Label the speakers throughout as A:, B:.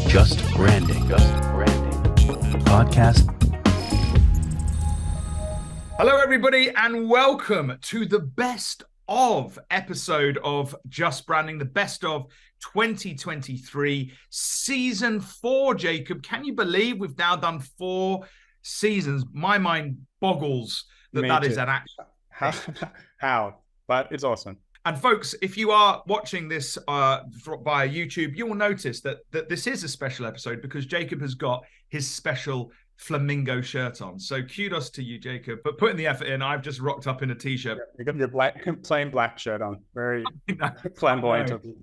A: Just Branding. Podcast.
B: Hello, everybody, and welcome to the best of episode of Just Branding, the best of 2023, season 4, Jacob. Can you believe we've now done 4 seasons? My mind boggles that is an action.
C: How? But it's awesome.
B: And folks, if you are watching this via YouTube, you will notice that this is a special episode because Jacob has got his special flamingo shirt on. So kudos to you, Jacob, for putting the effort in. I've just rocked up in a t-shirt.
C: You got your plain black shirt on. Very flamboyant of you.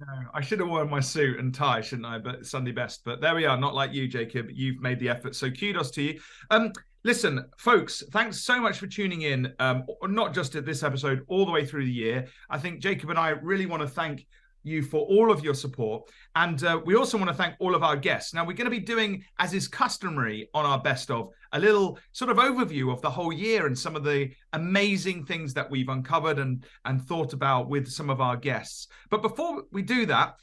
B: No, I should have worn my suit and tie, shouldn't I? But Sunday best. But there we are. Not like you, Jacob. You've made the effort. So kudos to you. Listen, folks, thanks so much for tuning in, not just at this episode, all the way through the year. I think Jacob and I really want to thank you for all of your support. And we also want to thank all of our guests. Now, we're going to be doing, as is customary on our best of, a little sort of overview of the whole year and some of the amazing things that we've uncovered and thought about with some of our guests. But before we do that,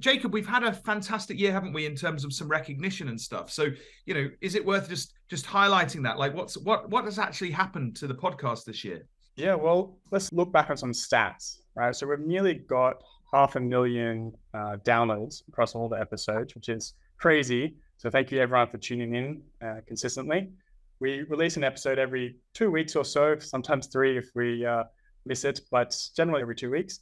B: Jacob, we've had a fantastic year, haven't we, in terms of some recognition and stuff. So, you know, is it worth just highlighting that? Like, what has actually happened to the podcast this year?
C: Yeah, well, let's look back on some stats, right? So we've nearly got 500,000 downloads across all the episodes, which is crazy. So thank you everyone for tuning in consistently. We release an episode every 2 weeks or so, sometimes 3 if we miss it, but generally every 2 weeks.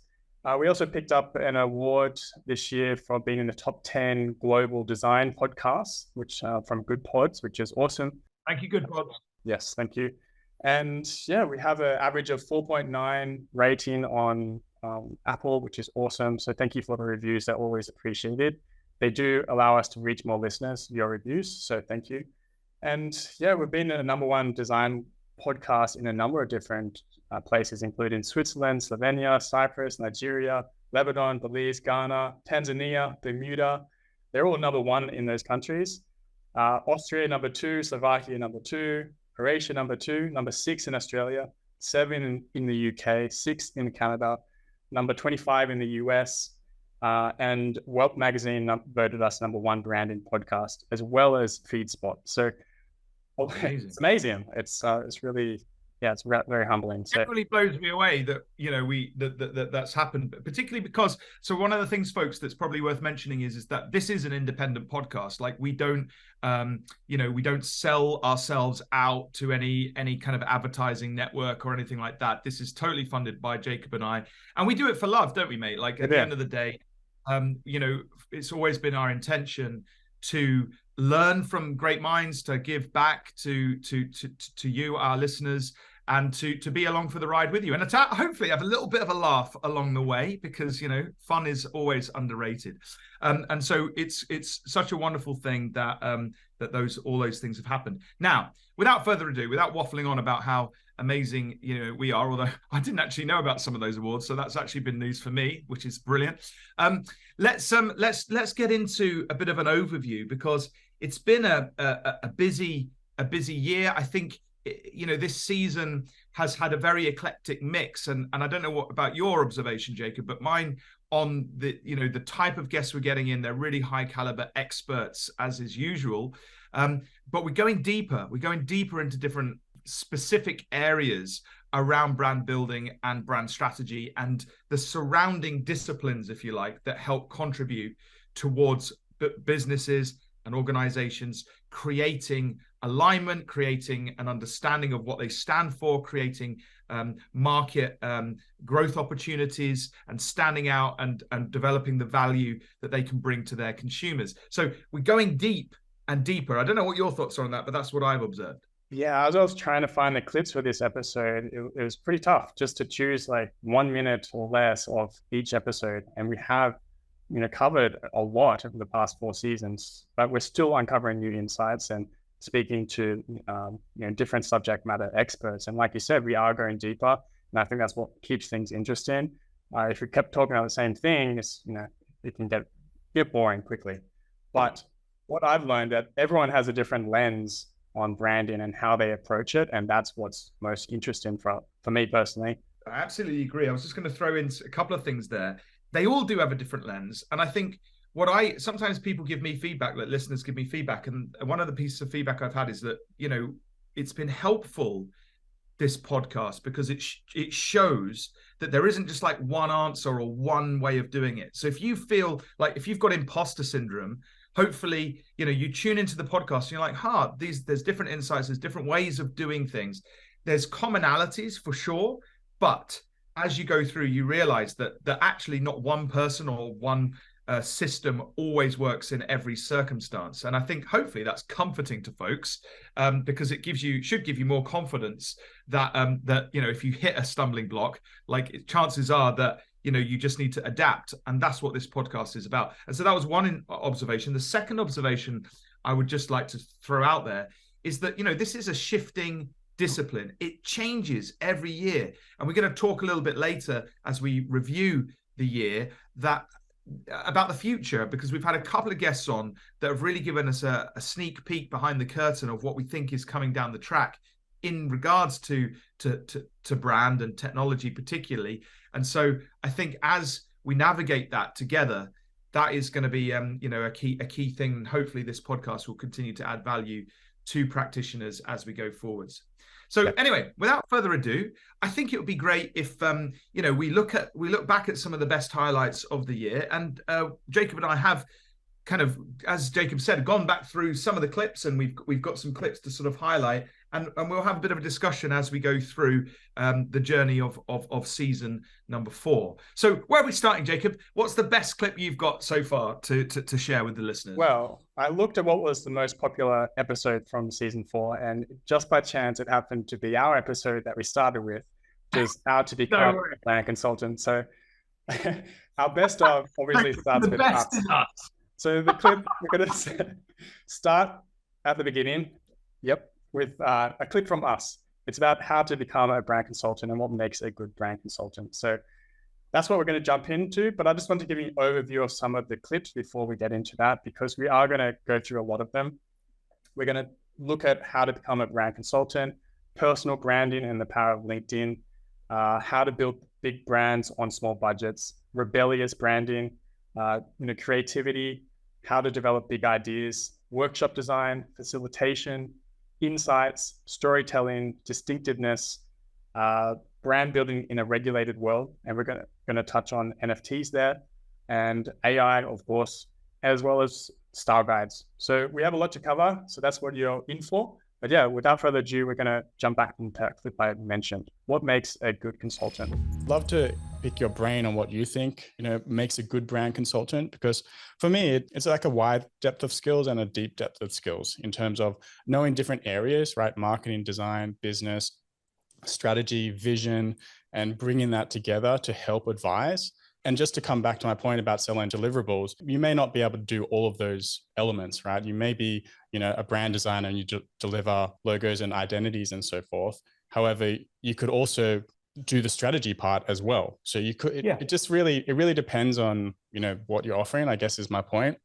C: We also picked up an award this year for being in the top 10 global design podcasts, which from Good Pods, which is awesome.
B: Thank you, Good Pods.
C: Yes, thank you. And yeah, we have an average of 4.9 rating on Apple, which is awesome. So thank you for the reviews. They're always appreciated. They do allow us to reach more listeners, your reviews. So thank you. And yeah, we've been a #1 design podcast in a number of different places, including Switzerland, Slovenia, Cyprus, Nigeria, Lebanon, Belize, Ghana, Tanzania, Bermuda. They're all #1 in those countries. Austria, #2, Slovakia, #2, Croatia, #2, #6 in Australia, 7 in the UK, 6 in Canada, #25 in the US, and Wealth Magazine voted us #1 branding podcast, as well as FeedSpot. So it's amazing. It's really, yeah, it's very humbling.
B: So it really blows me away that, you know, that's happened, particularly because, so one of the things, folks, that's probably worth mentioning is that this is an independent podcast. Like, we don't, we don't sell ourselves out to any kind of advertising network or anything like that. This is totally funded by Jacob and I, and we do it for love, don't we, mate? Like, at the end of the day, it's always been our intention to learn from great minds, to give back to you, our listeners, and to be along for the ride with you, and to hopefully have a little bit of a laugh along the way, because, you know, fun is always underrated. And so it's such a wonderful thing that all those things have happened. Now, without further ado, without waffling on about how amazing, you know, we are, although I didn't actually know about some of those awards, so that's actually been news for me, which is brilliant. Let's get into a bit of an overview, because it's been a busy year. I think, you know, this season has had a very eclectic mix, and I don't know what about your observation, Jacob, but mine on the type of guests we're getting in. They're really high caliber experts, as is usual, but we're going deeper into different specific areas around brand building and brand strategy and the surrounding disciplines, if you like, that help contribute towards businesses and organizations creating alignment, creating an understanding of what they stand for, creating market growth opportunities, and standing out and developing the value that they can bring to their consumers. So we're going deep and deeper. I don't know what your thoughts are on that, but that's what I've observed.
C: Yeah, as I was trying to find the clips for this episode, it was pretty tough just to choose like 1 minute or less of each episode. And we have, you know, covered a lot over the past 4 seasons, but we're still uncovering new insights and speaking to, different subject matter experts. And like you said, we are going deeper. And I think that's what keeps things interesting. If we kept talking about the same thing, it can get a bit boring quickly. But what I've learned that everyone has a different lens on branding and how they approach it. And that's what's most interesting for me personally.
B: I absolutely agree. I was just going to throw in a couple of things there. They all do have a different lens. And I think sometimes people give me feedback, like listeners give me feedback, and one of the pieces of feedback I've had is that, it's been helpful, this podcast, because it shows that there isn't just like one answer or one way of doing it. So if you feel like, if you've got imposter syndrome, hopefully, you tune into the podcast and you're like, there's different insights, there's different ways of doing things. There's commonalities for sure, but as you go through, you realize that actually not one person or one system always works in every circumstance. And I think hopefully that's comforting to folks, because it should give you more confidence that if you hit a stumbling block, like chances are that you just need to adapt, and that's what this podcast is about. And so that was one observation. The second observation I would just like to throw out there is that this is a shifting discipline. It changes every year, and we're going to talk a little bit later as we review the year about the future, because we've had a couple of guests on that have really given us a sneak peek behind the curtain of what we think is coming down the track in regards to brand and technology particularly. And so I think as we navigate that together, that is going to be a key thing. And hopefully this podcast will continue to add value to practitioners as we go forwards. So anyway, without further ado, I think it would be great if we look back at some of the best highlights of the year. And Jacob and I have kind of, as Jacob said, gone back through some of the clips, and we've got some clips to sort of highlight, and we'll have a bit of a discussion as we go through the journey of season number 4. So where are we starting, Jacob? What's the best clip you've got so far to share with the listeners?
C: Well, I looked at what was the most popular episode from season 4, and just by chance, it happened to be our episode that we started with, which is how to become a brand consultant. So our best of obviously starts with us. So the clip, we're going to start at the beginning. Yep. With a clip from us. It's about how to become a brand consultant and what makes a good brand consultant. So that's what we're going to jump into, but I just want to give you an overview of some of the clips before we get into that, because we are going to go through a lot of them. We're going to look at how to become a brand consultant, personal branding and the power of LinkedIn, how to build big brands on small budgets, rebellious branding, creativity, how to develop big ideas, workshop design, facilitation, insights, storytelling, distinctiveness, brand building in a regulated world. And we're going to touch on NFTs there, and AI, of course, as well as style guides. So we have a lot to cover. So that's what you're in for. But yeah, without further ado, we're going to jump back into that clip I mentioned. What makes a good consultant?
A: Love to pick your brain on what you think, makes a good brand consultant, because for me, it's like a wide depth of skills and a deep depth of skills in terms of knowing different areas, right? Marketing, design, business, strategy, vision, and bringing that together to help advise. And just to come back to my point about selling deliverables, you may not be able to do all of those elements, right? You may be, a brand designer and you deliver logos and identities and so forth. However, you could also do the strategy part as well. So you could, it really depends on, what you're offering, I guess is my point.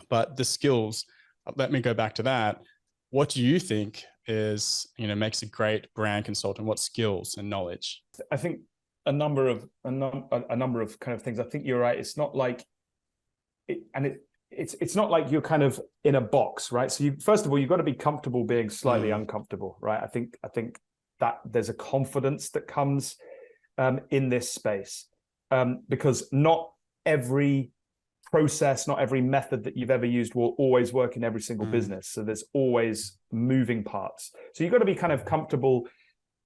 A: But the skills, let me go back to that. What do you think is, makes a great brand consultant? What skills and knowledge?
D: I think a number of kind of things. I think you're right. It's not like it's not like you're kind of in a box, right? So first of all, you've got to be comfortable being slightly uncomfortable, right? I think that there's a confidence that comes in this space, because not every process, not every method that you've ever used will always work in every single business. So there's always moving parts. So you've got to be kind of comfortable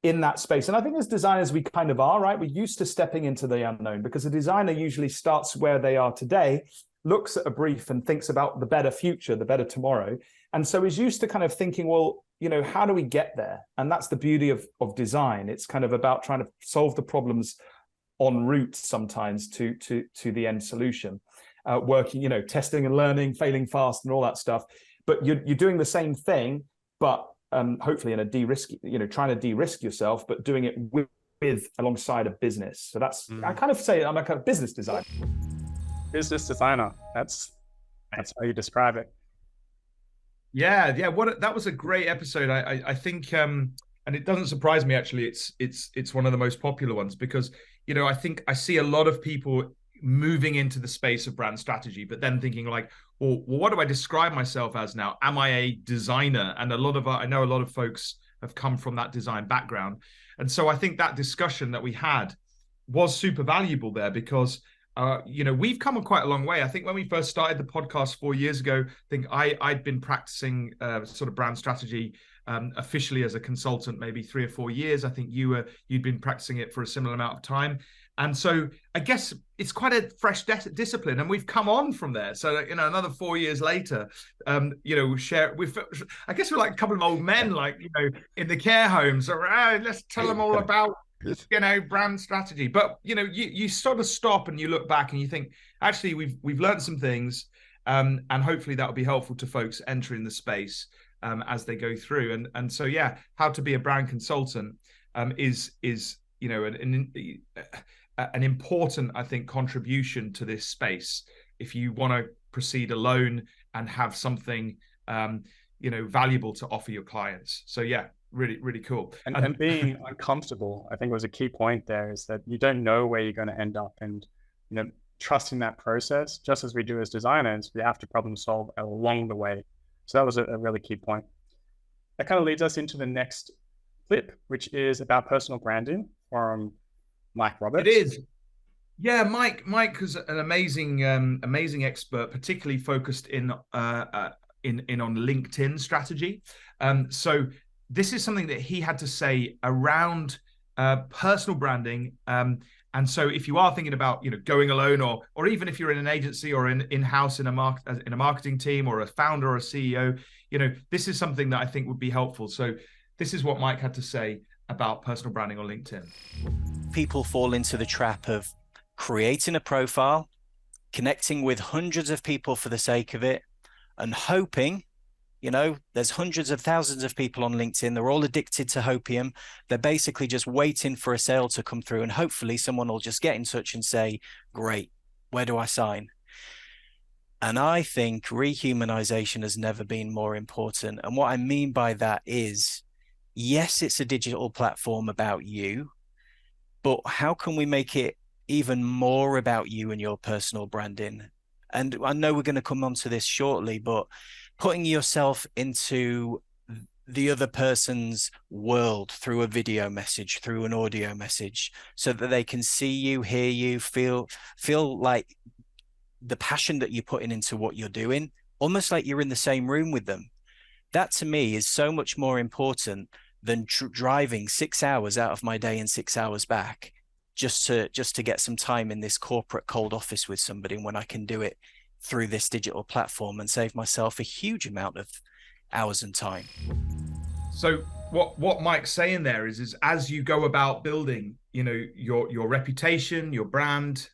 D: in that space. And I think as designers, we kind of are, right? We're used to stepping into the unknown, because a designer usually starts where they are today, looks at a brief and thinks about the better future, the better tomorrow. And so is used to kind of thinking, well, how do we get there? And that's the beauty of design. It's kind of about trying to solve the problems en route sometimes to the end solution, working, testing and learning, failing fast and all that stuff. But you're doing the same thing, but hopefully in a de-risk, trying to de-risk yourself, but doing it with alongside a business. So that's, I kind of say I'm like a business designer.
C: Business designer. That's how you describe it.
B: Yeah. That was a great episode. I think, and it doesn't surprise me actually. It's one of the most popular ones, because I think I see a lot of people moving into the space of brand strategy, but then thinking like, well, what do I describe myself as now? Am I a designer? And I know a lot of folks have come from that design background. And so I think that discussion that we had was super valuable there, because we've come quite a long way. I think when we first started the podcast 4 years ago, I think I'd been practicing sort of brand strategy officially as a consultant, maybe 3 or 4 years. I think you'd been practicing it for a similar amount of time. And so I guess it's quite a fresh discipline, and we've come on from there. So, another 4 years later, I guess we're like a couple of old men, like, in the care homes around, let's tell them all about, brand strategy. But, you sort of stop and you look back and you think, actually, we've learned some things, and hopefully that'll be helpful to folks entering the space as they go through. And so, yeah, how to be a brand consultant is an important, I think, contribution to this space if you want to proceed alone and have something valuable to offer your clients. So yeah, really, really cool.
C: And being uncomfortable, I think, was a key point there, is that you don't know where you're going to end up, and trusting that process, just as we do as designers, we have to problem solve along the way. So that was a really key point. That kind of leads us into the next clip, which is about personal branding from Mike Roberts.
B: It is. Yeah, Mike is an amazing expert, particularly focused in on LinkedIn strategy. So this is something that he had to say around personal branding. And so if you are thinking about going alone, or even if you're in an agency or in-house in a marketing team, or a founder or a CEO, this is something that I think would be helpful. So this is what Mike had to say about personal branding on LinkedIn.
E: People fall into the trap of creating a profile, connecting with hundreds of people for the sake of it, and hoping, there's hundreds of thousands of people on LinkedIn. They're all addicted to hopium. They're basically just waiting for a sale to come through, and hopefully someone will just get in touch and say, great, where do I sign? And I think rehumanization has never been more important. And what I mean by that is, yes, it's a digital platform about you, but how can we make it even more about you and your personal branding? And I know we're going to come on to this shortly, but putting yourself into the other person's world through a video message, through an audio message, so that they can see you, hear you, feel like the passion that you're putting into what you're doing, almost like you're in the same room with them. That to me is so much more important than driving 6 hours out of my day and 6 hours back just to get some time in this corporate cold office with somebody, when I can do it through this digital platform and save myself a huge amount of hours and time.
B: So what Mike's saying there is as you go about building, your reputation, your brand,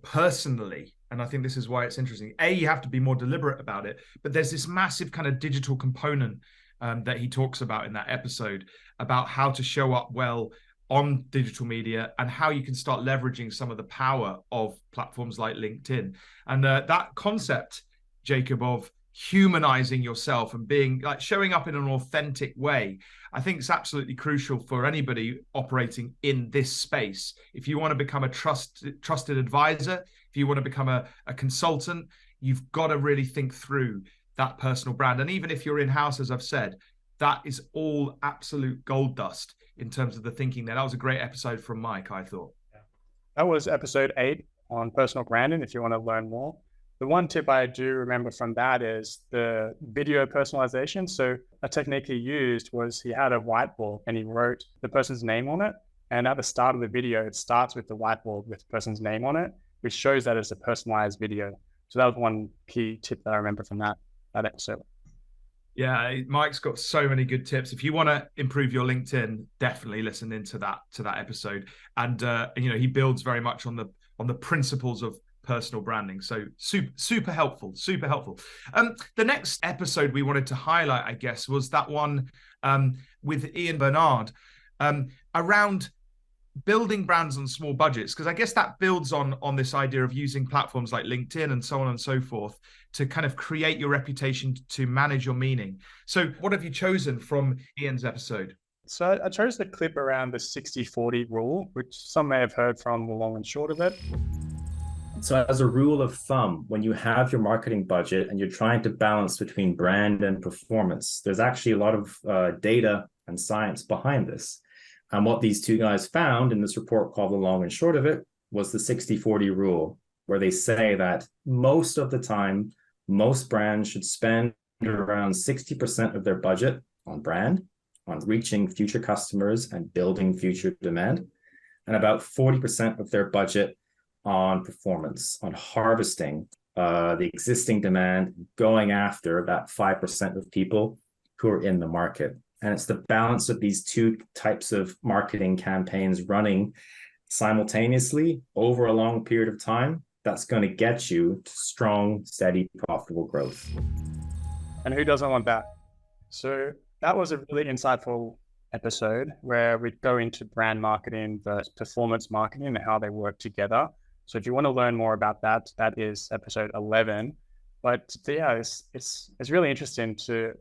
B: personally, and I think this is why it's interesting. You have to be more deliberate about it, but there's this massive kind of digital component that he talks about in that episode, about how to show up well on digital media and how you can start leveraging some of the power of platforms like LinkedIn. And that concept, Jacob, of humanizing yourself and being like showing up in an authentic way, I think it's absolutely crucial for anybody operating in this space. If you want to become a trusted advisor, if you want to become a consultant, you've got to really think through that personal brand. And even if you're in-house, as I've said, that is all absolute gold dust in terms of the thinking there. That was a great episode from Mike, I thought.
C: That was episode 8 on personal branding, if you want to learn more. The one tip I do remember from that is the video personalization. So a technique he used was he had a whiteboard and he wrote the person's name on it. And at the start of the video, it starts with the whiteboard with the person's name on it, which shows that it's a personalized video. So that was one key tip that I remember from that episode.
B: Yeah, Mike's got so many good tips. If you want to improve your LinkedIn, definitely listen into that episode. And he builds very much on the principles of personal branding. So super helpful. The next episode we wanted to highlight, I guess, was that one with Ian Barnard around building brands on small budgets, because I guess that builds on this idea of using platforms like LinkedIn and so on and so forth to kind of create your reputation, to manage your meaning. So what have you chosen from Ian's episode?
C: So I chose the clip around the 60-40 rule, which some may have heard from the long and short of it.
F: So as a rule of thumb, when you have your marketing budget and you're trying to balance between brand and performance, there's actually a lot of data and science behind this. And what these two guys found in this report called The Long and Short of It was the 60-40 rule, where they say that most of the time, most brands should spend around 60% of their budget on brand, on reaching future customers and building future demand, and about 40% of their budget on performance, on harvesting the existing demand, going after that 5% of people who are in the market. And it's the balance of these two types of marketing campaigns running simultaneously over a long period of time that's going to get you to strong, steady, profitable growth.
C: And who doesn't want that? So that was a really insightful episode where we go into brand marketing versus performance marketing and how they work together. So if you want to learn more about that, that is episode 11. But yeah, it's really interesting to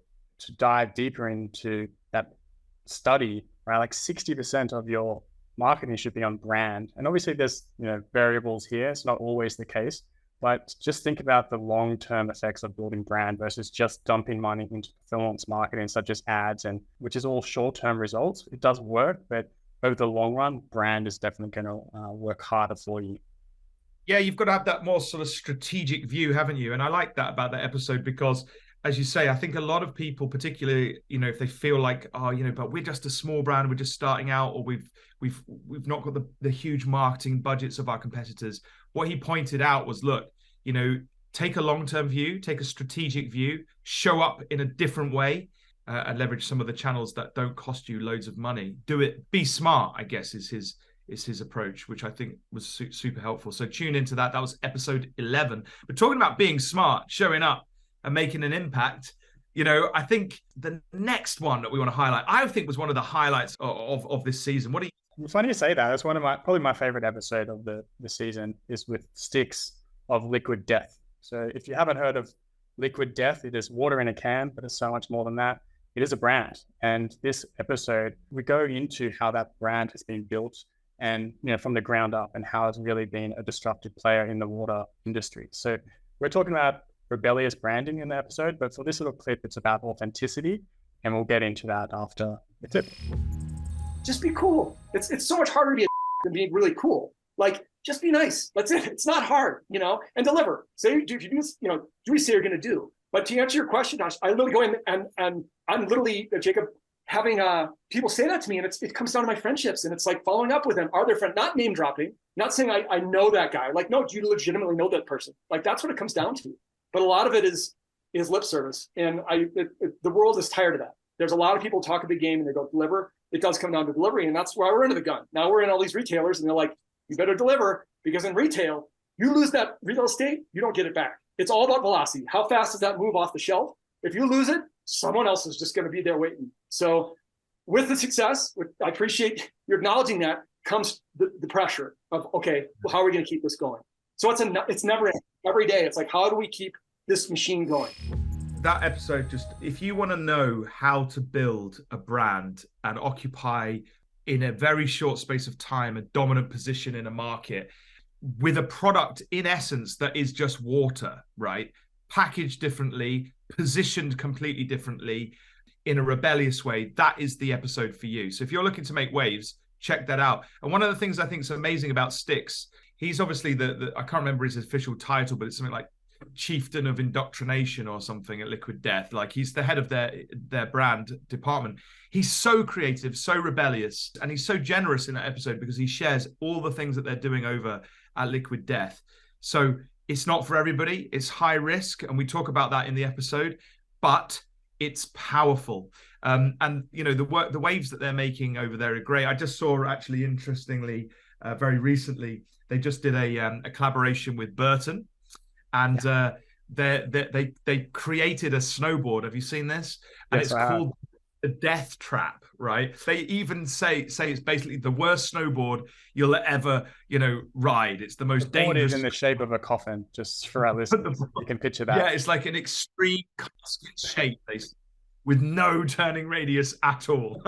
C: dive deeper into that study, right? Like 60% of your marketing should be on brand. And obviously there's, variables here. It's not always the case, but just think about the long-term effects of building brand versus just dumping money into performance marketing, such as ads, and which is all short-term results. It does work, but over the long run, brand is definitely going to work harder for you.
B: Yeah, you've got to have that more sort of strategic view, haven't you? And I like that about that episode because, as you say, I think a lot of people, particularly, if they feel like, but we're just a small brand, we're just starting out, or we've not got the huge marketing budgets of our competitors. What he pointed out was, look, take a long-term view, take a strategic view, show up in a different way, and leverage some of the channels that don't cost you loads of money. Do it, be smart, I guess, is his approach, which I think was super helpful. So tune into that. That was episode 11. But talking about being smart, showing up and making an impact, I think the next one that we want to highlight, I think was one of the highlights of this season. What do you?
C: Funny you say that. That's probably my favorite episode of the season is with Stix of Liquid Death. So if you haven't heard of Liquid Death, it is water in a can, but it's so much more than that. It is a brand. And this episode, we go into how that brand has been built and, from the ground up, and how it's really been a disruptive player in the water industry. So we're talking about rebellious branding in the episode, but for this little clip, it's about authenticity, and we'll get into that after the clip.
G: Just be cool. It's so much harder to be than being really cool. Like, just be nice. That's it. It's not hard, and deliver. Say, do what you say you're going to do. But to answer your question, Josh, I literally go in and I'm literally, Jacob, having people say that to me, and it comes down to my friendships, and it's like following up with them. Are their friends, not name dropping, not saying I know that guy. Like, no, do you legitimately know that person? Like, that's what it comes down to. But a lot of it is lip service, and the world is tired of that. There's a lot of people talk a big game and they go deliver. It does come down to delivery, and that's why we're into the gun. Now we're in all these retailers, and they're like, you better deliver, because in retail, you lose that real estate, you don't get it back. It's all about velocity. How fast does that move off the shelf? If you lose it, someone else is just going to be there waiting. So with the success, I appreciate you acknowledging that, comes the pressure of, okay, well, how are we going to keep this going? So it's never every day. It's like, how do we keep this machine going?
B: That episode, just if you want to know how to build a brand and occupy in a very short space of time a dominant position in a market with a product in essence that is just water, right? Packaged differently, positioned completely differently in a rebellious way, that is the episode for you. So if you're looking to make waves, check that out. And one of the things I think is amazing about Stix, he's obviously the I can't remember his official title, but it's something like Chieftain of Indoctrination or something at Liquid Death. Like, he's the head of their brand department. He's so creative, so rebellious, and he's so generous in that episode because he shares all the things that they're doing over at Liquid Death. So it's not for everybody. It's high risk, and we talk about that in the episode, but it's powerful. And the waves that they're making over there are great. I just saw, actually, interestingly, very recently, they just did a collaboration with Burton. And they created a snowboard. Have you seen this? And yes, it's called the Death Trap, right? They even say it's basically the worst snowboard you'll ever, ride. It's the most dangerous.
C: It is in the shape of a coffin, just for our listeners. You can picture that.
B: Yeah, it's like an extreme casket shape, with no turning radius at all.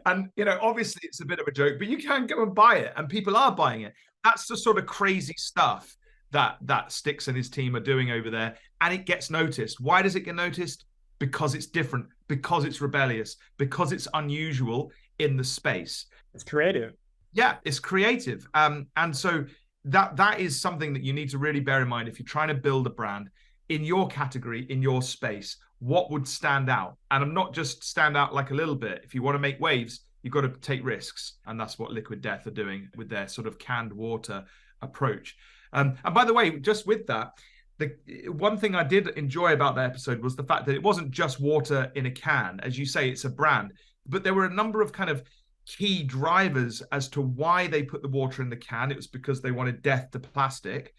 B: And, obviously it's a bit of a joke, but you can go and buy it, and people are buying it. That's the sort of crazy stuff that Stix and his team are doing over there, and it gets noticed. Why does it get noticed? Because it's different, because it's rebellious, because it's unusual in the space.
C: It's creative.
B: Yeah, it's creative. And so that is something that you need to really bear in mind if you're trying to build a brand in your category, in your space. What would stand out? And I'm not just stand out like a little bit. If you want to make waves, you've got to take risks. And that's what Liquid Death are doing with their sort of canned water approach. And by the way, just with that, the one thing I did enjoy about that episode was the fact that it wasn't just water in a can. As you say, it's a brand. But there were a number of kind of key drivers as to why they put the water in the can. It was because they wanted death to plastic.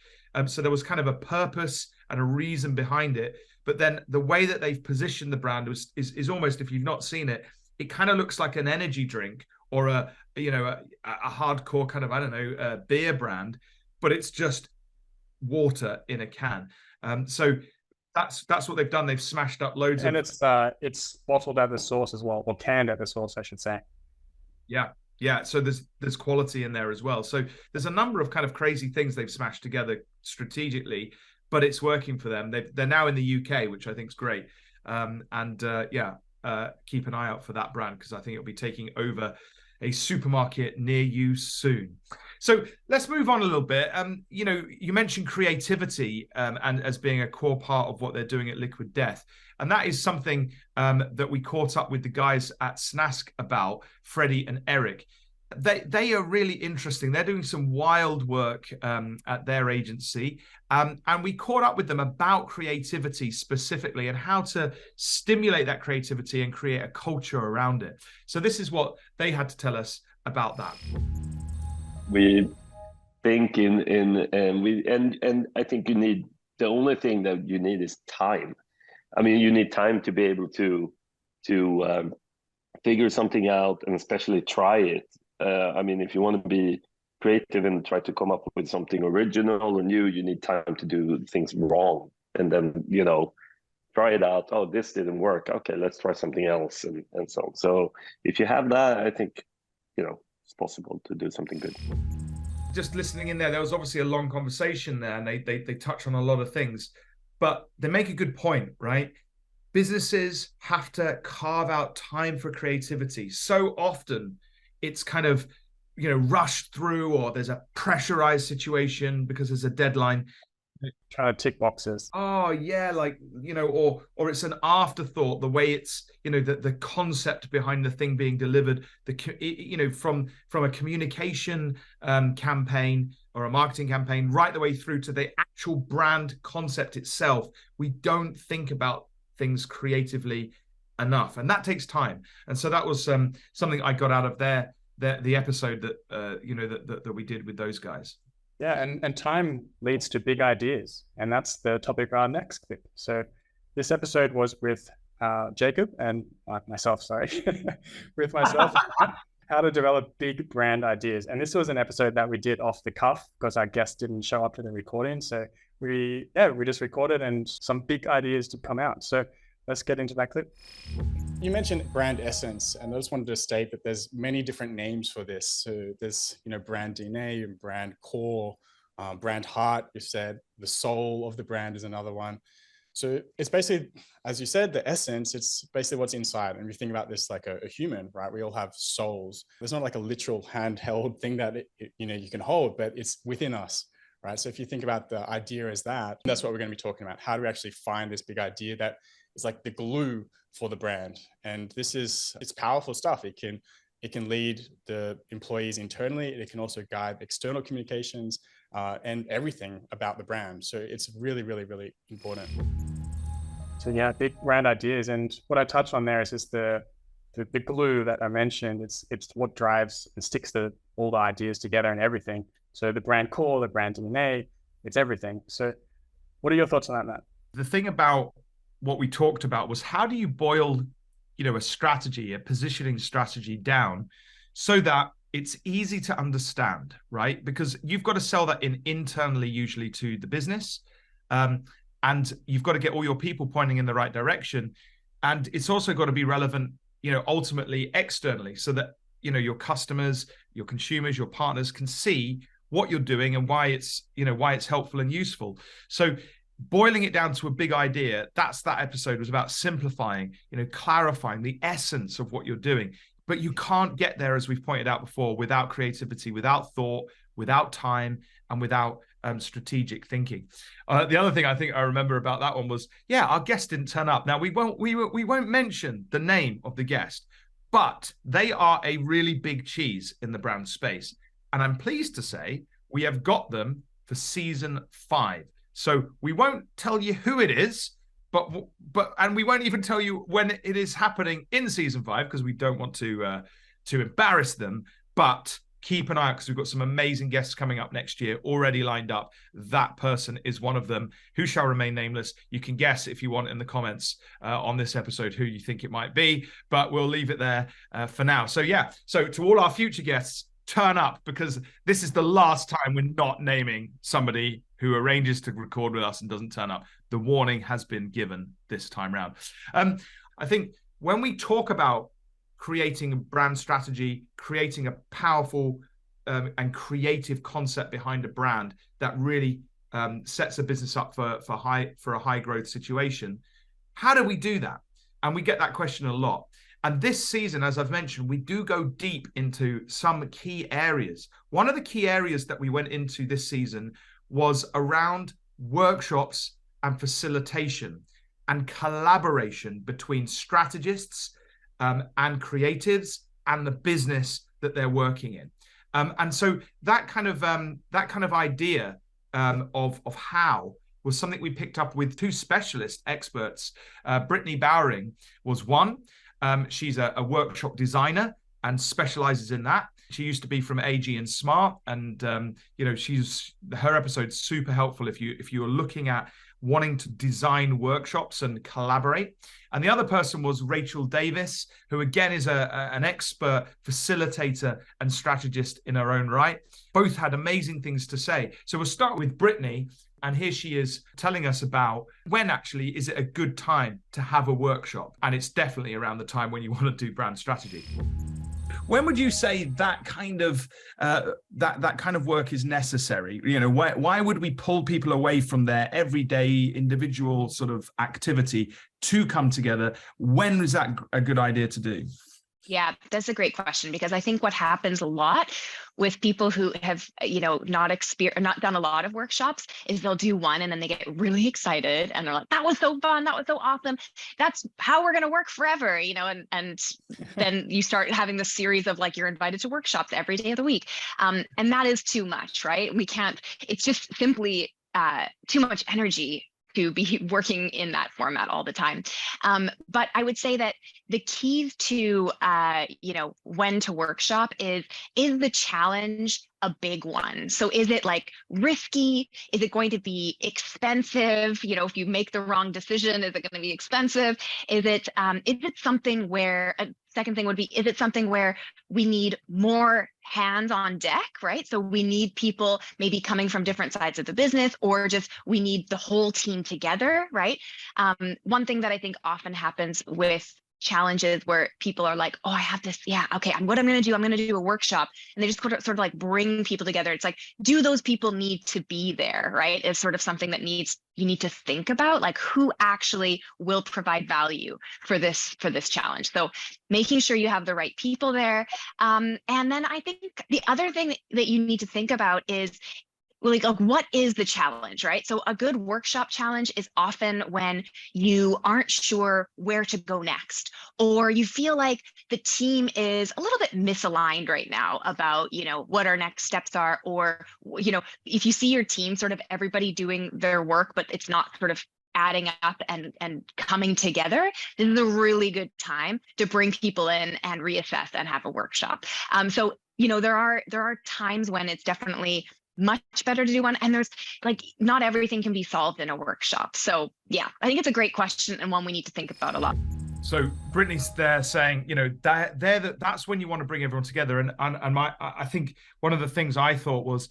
B: So there was kind of a purpose and a reason behind it. But then the way that they've positioned the brand is almost, if you've not seen it, it kind of looks like an energy drink or a hardcore kind of, I don't know, beer brand, but it's just water in a can. So that's what they've done. They've smashed up loads
C: and it's bottled at the source as well, or canned at the source, I should say.
B: Yeah. So there's quality in there as well. So there's a number of kind of crazy things they've smashed together strategically, but it's working for them. They're now in the UK, which I think is great. Keep an eye out for that brand, because I think it'll be taking over a supermarket near you soon. So let's move on a little bit. You mentioned creativity and as being a core part of what they're doing at Liquid Death. And that is something that we caught up with the guys at SNASK about, Freddie and Erik. They are really interesting. They're doing some wild work at their agency. And we caught up with them about creativity specifically and how to stimulate that creativity and create a culture around it. So this is what they had to tell us about that.
H: We think and I think the only thing that you need is time. I mean, you need time to be able to figure something out and especially try it. I mean, if you want to be creative and try to come up with something original or new, you need time to do things wrong and then, try it out. Oh, this didn't work. Okay, let's try something else and so on. So if you have that, I think, it's possible to do something good.
B: Just listening in there was obviously a long conversation there, and they touch on a lot of things, but they make a good point, right? Businesses have to carve out time for creativity. So often it's kind of, rushed through, or there's a pressurized situation because there's a deadline.
C: Trying to tick boxes.
B: Oh yeah, or it's an afterthought. The way it's, the concept behind the thing being delivered. From a communication campaign or a marketing campaign, right the way through to the actual brand concept itself. We don't think about things creatively enough, and that takes time. And so that was something I got out of the episode that we did with those guys.
C: Yeah, and time leads to big ideas, and that's the topic of our next clip. So this episode was with Jacob and myself, with myself, how to develop big brand ideas. And this was an episode that we did off the cuff because our guest didn't show up to the recording. So we just recorded and some big ideas to come out. So let's get into that clip.
A: You mentioned brand essence, and I just wanted to state that there's many different names for this. So there's, brand DNA and brand core, brand heart, you said. The soul of the brand is another one. So it's basically, as you said, the essence, it's basically what's inside. And if you think about this like a human, right? We all have souls. There's not like a literal handheld thing that, you can hold, but it's within us, right? So if you think about the idea as that's what we're going to be talking about. How do we actually find this big idea that is like the glue for the brand? And it's powerful stuff. It can lead the employees internally. It can also guide external communications and everything about the brand. So it's really, really, really important.
C: So yeah, big brand ideas. And what I touched on there is just the glue that I mentioned. It's what drives and sticks all the ideas together and everything. So the brand core, the brand DNA, it's everything. So what are your thoughts on that, Matt?
B: The thing about what we talked about was, how do you boil, a strategy, a positioning strategy down so that it's easy to understand, right? Because you've got to sell that internally, usually to the business. And you've got to get all your people pointing in the right direction. And it's also got to be relevant, ultimately externally, so that, your customers, your consumers, your partners can see what you're doing and why it's, why it's helpful and useful. So boiling it down to a big idea, that episode was about simplifying, clarifying the essence of what you're doing. But you can't get there, as we've pointed out before, without creativity, without thought, without time, and without strategic thinking. The other thing I think I remember about that one was, our guest didn't turn up. Now we won't mention the name of the guest, but they are a really big cheese in the brand space, and I'm pleased to say we have got them for season 5. So we won't tell you who it is, and we won't even tell you when it is happening in season 5 because we don't want to embarrass them. But keep an eye out because we've got some amazing guests coming up next year already lined up. That person is one of them, who shall remain nameless. You can guess if you want in the comments on this episode who you think it might be, but we'll leave it there for now. So to all our future guests, turn up, because this is the last time we're not naming somebody who arranges to record with us and doesn't turn up. The warning has been given this time round. I think when we talk about creating a brand strategy, creating a powerful and creative concept behind a brand that really sets a business up for a high growth situation, how do we do that? And we get that question a lot. And this season, as I've mentioned, we do go deep into some key areas. One of the key areas that we went into this season was around workshops and facilitation and collaboration between strategists and creatives and the business that they're working in. And so that kind of idea of how was something we picked up with 2 specialist experts. Brittany Bowering was one. She's a workshop designer and specializes in that. She used to be from AG and Smart, and her episode's super helpful if you are looking at wanting to design workshops and collaborate. And the other person was Rachel Davis, who again is an expert facilitator and strategist in her own right. Both had amazing things to say. So we'll start with Brittany. And here she is telling us about when actually is it a good time to have a workshop. And it's definitely around the time when you want to do brand strategy. When would you say that kind of work is necessary? Why would we pull people away from their everyday individual sort of activity to come together? When is that a good idea to do?
I: Yeah, that's a great question, because I think what happens a lot with people who have, not done a lot of workshops is they'll do one and then they get really excited and they're like, that was so fun. That was so awesome. That's how we're going to work forever, and then you start having this series of you're invited to workshops every day of the week. And that is too much, right? It's just simply too much energy to be working in that format all the time. But I would say that the keys to, when to workshop is the challenge a big one? So is it risky? Is it going to be expensive? If you make the wrong decision, is it going to be expensive? Is it something where second thing would be, is it something where we need more hands on deck, right? So we need people maybe coming from different sides of the business, or just we need the whole team together, right? One thing that I think often happens with challenges where people are like, oh, I have this, okay, what I'm going to do a workshop, and they just sort of bring people together. It's do those people need to be there, right? It's sort of something that you need to think about, who actually will provide value for this challenge. So making sure you have the right people there. And then I think the other thing that you need to think about is, what is the challenge, right? So a good workshop challenge is often when you aren't sure where to go next, or you feel like the team is a little bit misaligned right now about, what our next steps are, or, if you see your team sort of everybody doing their work, but it's not sort of adding up and coming together, this is a really good time to bring people in and reassess and have a workshop. So, there are times when it's definitely much better to do one, and there's not everything can be solved in a workshop. So yeah, I think it's a great question and one we need to think about a lot.
B: So Brittany's there saying, that's when you want to bring everyone together. And I think one of the things I thought was,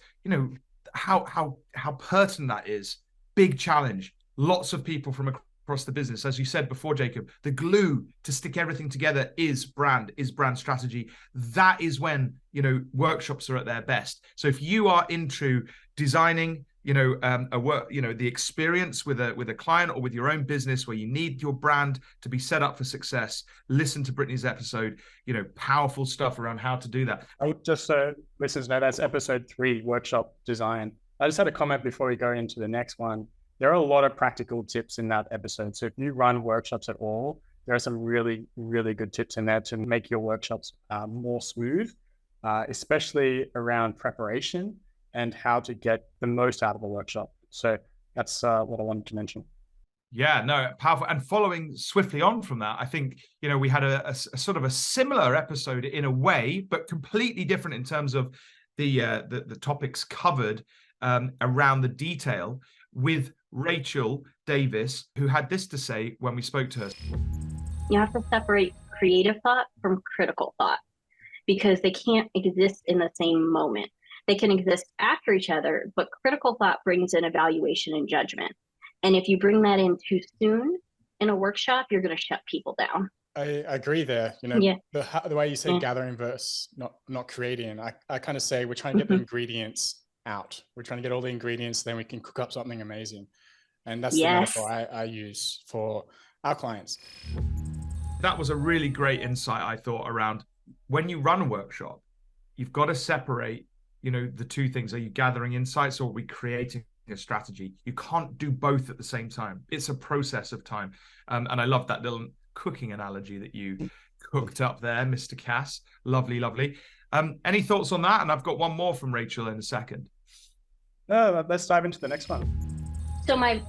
B: how pertinent that is. Big challenge, lots of people from across the business. As you said before, Jacob, the glue to stick everything together is brand strategy. That is when, you know, workshops are at their best. So if you are into designing, you know, a work, you know, the experience with a client or with your own business where you need your brand to be set up for success, listen to Brittany's episode, you know, powerful stuff around how to do that.
C: I would just listeners know that's episode 3, workshop design. I just had a comment before we go into the next one. There are a lot of practical tips in that episode. So if you run workshops at all, there are some really, really good tips in there to make your workshops more smooth, especially around preparation and how to get the most out of a workshop. So that's what I wanted to mention.
B: Yeah, no, powerful. And following swiftly on from that, I think, you know, we had a sort of a similar episode in a way, but completely different in terms of the topics covered around the detail with Rachel Davis, who had this to say when we spoke to her.
J: You have to separate creative thought from critical thought because they can't exist in the same moment. They can exist after each other, but critical thought brings in evaluation and judgment. And if you bring that in too soon in a workshop, you're going to shut people down.
A: I agree there. You know,
J: Yeah.
A: the way you say gathering versus not creating, I kind of say we're trying to get the ingredients out. We're trying to get all the ingredients, then we can cook up something amazing. And that's the metaphor I use for our clients.
B: That was a really great insight, I thought, around when you run a workshop, you've got to separate, you know, the two things. Are you gathering insights or are we creating a strategy? You can't do both at the same time. It's a process of time. And I love that little cooking analogy that you cooked up there, Mr. Cass. Lovely, lovely. Any thoughts on that? And I've got one more from Rachel in a second.
C: Let's dive into the next one.
J: So my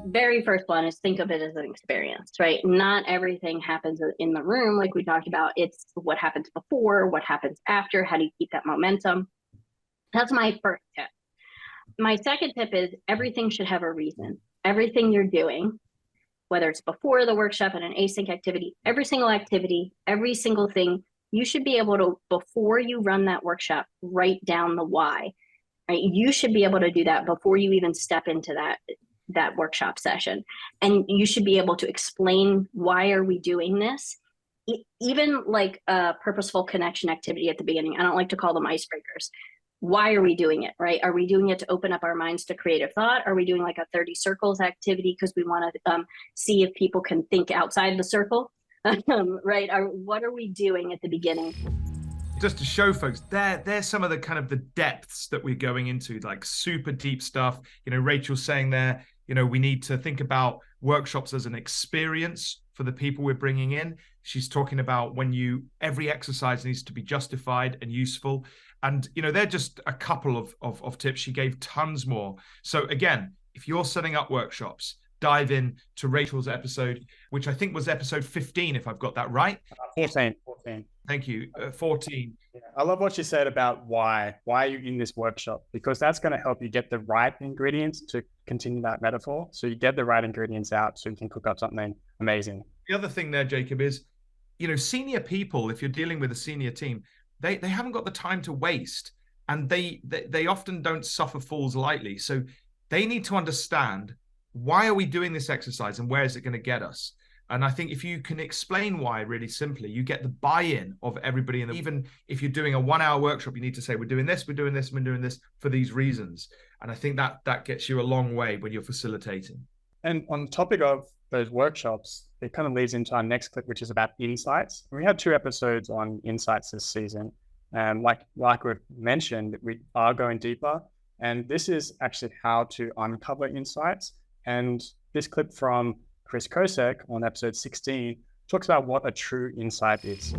J: very first one is think of it as an experience, right? Not everything happens in the room like we talked about. It's what happens before, what happens after, how do you keep that momentum? That's my first tip. My second tip is everything should have a reason. Everything you're doing, whether it's before the workshop and an async activity, every single activity, every single thing, you should be able to, before you run that workshop, write down the why. Right? You should be able to do that before you even step into that workshop session. And you should be able to explain why are we doing this, even like a purposeful connection activity at the beginning. I don't like to call them icebreakers. Why are we doing it, right? Are we doing it to open up our minds to creative thought? Are we doing like a 30 circles activity because we want to see if people can think outside the circle, right? What are we doing at the beginning?
B: Just to show folks, there's some of the kind of the depths that we're going into, like super deep stuff. You know, Rachel's saying there, you know, we need to think about workshops as an experience for the people we're bringing in. She's talking about when every exercise needs to be justified and useful. And, you know, they're just a couple of tips. She gave tons more. So again, if you're setting up workshops, dive in to Rachel's episode, which I think was episode 15, if I've got that right.
C: 14.
B: Thank you. 14.
C: Yeah. I love what you said about why are you in this workshop, because that's going to help you get the right ingredients to continue that metaphor. So you get the right ingredients out so you can cook up something amazing.
B: The other thing there, Jacob, is, you know, senior people, if you're dealing with a senior team, they haven't got the time to waste, and they often don't suffer fools lightly. So they need to understand, why are we doing this exercise and where is it going to get us? And I think if you can explain why really simply, you get the buy-in of everybody. And even if you're doing a 1-hour workshop, you need to say, we're doing this, we're doing this, we're doing this for these reasons. And I think that gets you a long way when you're facilitating. And
C: on the topic of those workshops, it kind of leads into our next clip, which is about insights. We had 2 episodes on insights this season. And like we've mentioned, we are going deeper. And this is actually how to uncover insights. And this clip from Chris Kosek on episode 16 talks about what a true insight is.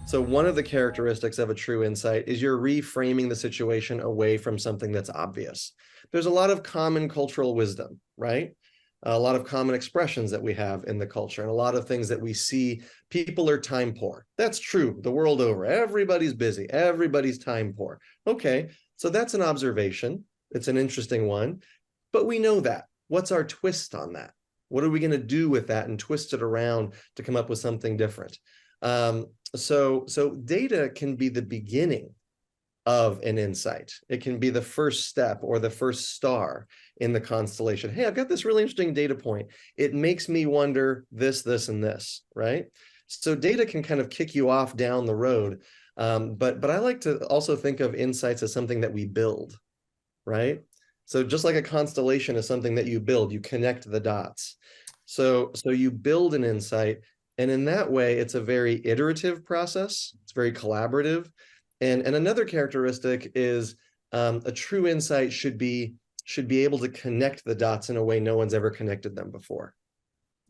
K: So one of the characteristics of a true insight is you're reframing the situation away from something that's obvious. There's a lot of common cultural wisdom, right? A lot of common expressions that we have in the culture, and a lot of things that we see. People are time poor. That's true the world over. Everybody's busy. Everybody's time poor. Okay, so that's an observation. It's an interesting one, but we know that. What's our twist on that? What are we going to do with that and twist it around to come up with something different? So data can be the beginning of an insight. It can be the first step or the first star in the constellation. Hey, I've got this really interesting data point. It makes me wonder this, this, and this, right? So data can kind of kick you off down the road. But I like to also think of insights as something that we build, right? So just like a constellation is something that you build, you connect the dots. So you build an insight, and in that way, it's a very iterative process. It's very collaborative. And another characteristic is a true insight should be able to connect the dots in a way no one's ever connected them before,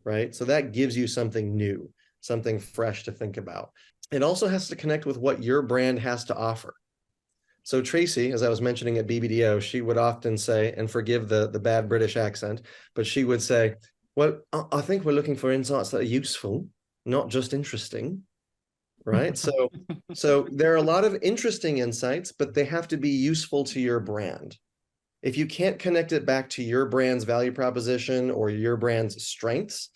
K: right? So that gives you something new, something fresh to think about. It also has to connect with what your brand has to offer. So Tracy, as I was mentioning at BBDO, she would often say, and forgive the bad British accent, but she would say, well, I think we're looking for insights that are useful, not just interesting, right? So there are a lot of interesting insights, but they have to be useful to your brand. If you can't connect it back to your brand's value proposition or your brand's strengths,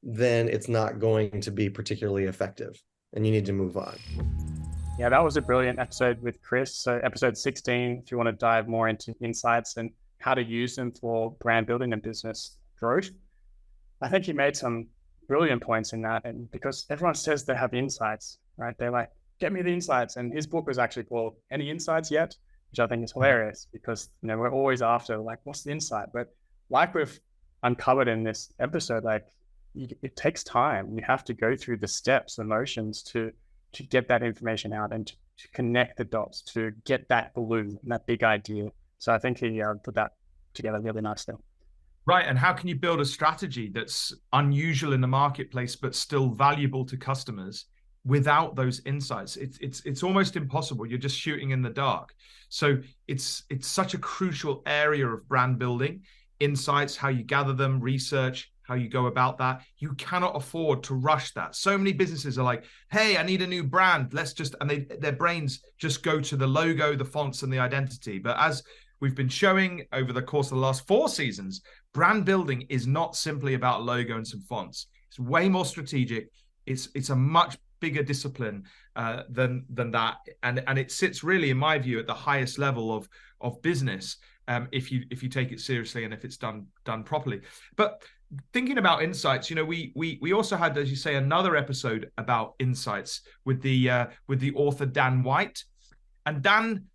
K: then it's not going to be particularly effective, and you need to move on.
C: Yeah, that was a brilliant episode with Chris. So episode 16, if you want to dive more into insights and how to use them for brand building and business growth. I think he made some brilliant points in that. And because everyone says they have insights, right? They're like, get me the insights. And his book was actually called Any Insights Yet? Which I think is hilarious because, you know, we're always after like, what's the insight? But like we've uncovered in this episode, like it takes time. You have to go through the steps, the motions to get that information out and to connect the dots, to get that balloon and that big idea. So I think he put that together really nicely.
B: Right. And how can you build a strategy that's unusual in the marketplace, but still valuable to customers without those insights? It's almost impossible. You're just shooting in the dark. So it's such a crucial area of brand building. Insights, how you gather them, research, how you go about that. You cannot afford to rush that. So many businesses are like, hey, I need a new brand. Let's just, and their brains just go to the logo, the fonts, and the identity. But as we've been showing over the course of the last 4 seasons, brand building is not simply about logo and some fonts. It's way more strategic. It's a much bigger discipline than that. And it sits really, in my view, at the highest level of business. If you take it seriously and if it's done properly. But thinking about insights, you know, we also had, as you say, another episode about insights with the author Dan White. And Dan,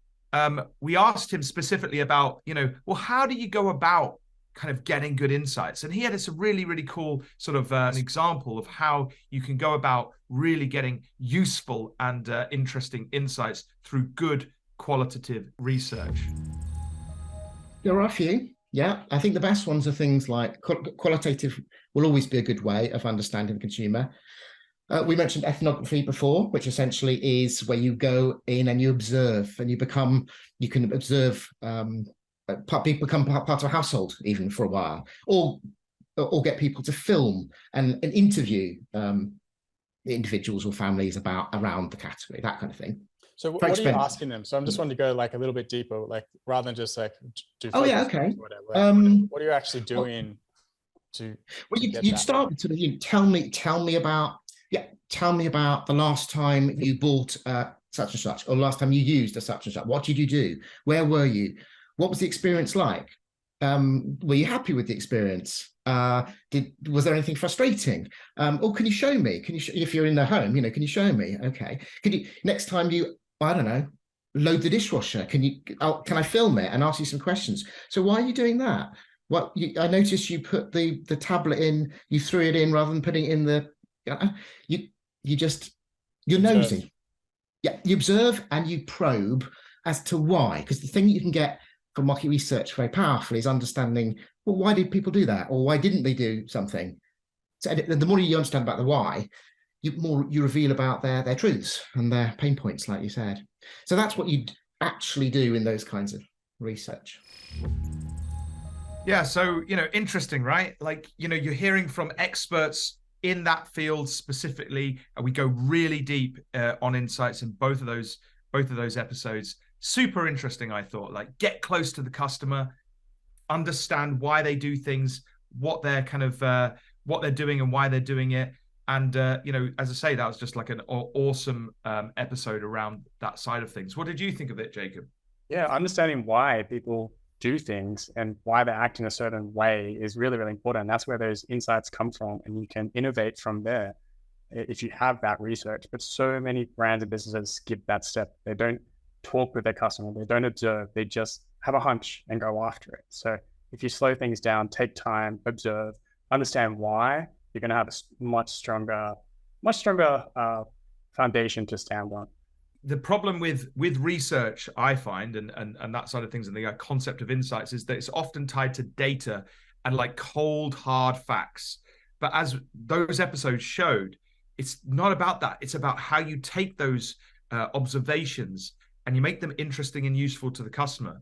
B: we asked him specifically about, you know, well, how do you go about kind of getting good insights? And he had this really, really cool sort of an example of how you can go about really getting useful and interesting insights through good qualitative research.
L: There are a few. Yeah, I think the best ones are things like qualitative will always be a good way of understanding the consumer. We mentioned ethnography before, which essentially is where you go in and you observe and you can observe, become part of a household even for a while, or get people to film and interview individuals or families around the category, that kind of thing.
A: So what are you asking them? So I'm just wanting to go like a little bit deeper, like rather than just like do.
L: Oh yeah, okay.
A: Whatever. What are you actually doing to?
L: Well, you'd start with sort of tell me about the last time you bought such and such, or last time you used a such and such. What did you do? Where were you? What was the experience like? Were you happy with the experience? Was there anything frustrating? Or can you show me? If you're in the home, you know, can you show me? Okay. Can you next time you, I don't know, load the dishwasher? Can I film it and ask you some questions? So why are you doing that? I noticed you put the tablet in, you threw it in rather than putting it in the. You're nosy. Yeah, you observe and you probe as to why, because the thing that you can get from market research very powerfully is understanding, well, why did people do that, or why didn't they do something? So the more you understand about the why, more you reveal about their truths and their pain points, like you said. So that's what you actually do in those kinds of research.
B: Yeah, so, you know, interesting, right? Like, you know, you're hearing from experts in that field specifically, and we go really deep on insights in both of those episodes. Super interesting, I thought. Like, get close to the customer, understand why they do things, what they're kind of what they're doing and why they're doing it, And as I say, that was just like an awesome episode around that side of things. What did you think of it, Jacob?
C: Yeah, understanding why people do things and why they act in a certain way is really, really important. That's where those insights come from, and you can innovate from there if you have that research. But so many brands and businesses skip that step. They don't talk with their customer, they don't observe, they just have a hunch and go after it. So if you slow things down, take time, observe, understand why, you're going to have a much stronger foundation to stand on.
B: The problem with research, I find, and that side of things, and the concept of insights, is that it's often tied to data and like cold, hard facts. But as those episodes showed, it's not about that. It's about how you take those observations and you make them interesting and useful to the customer.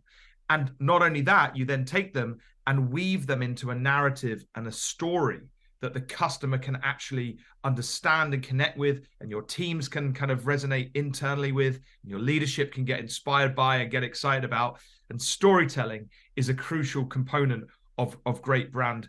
B: And not only that, you then take them and weave them into a narrative and a story that the customer can actually understand and connect with, and your teams can kind of resonate internally with, and your leadership can get inspired by and get excited about. And storytelling is a crucial component of great brand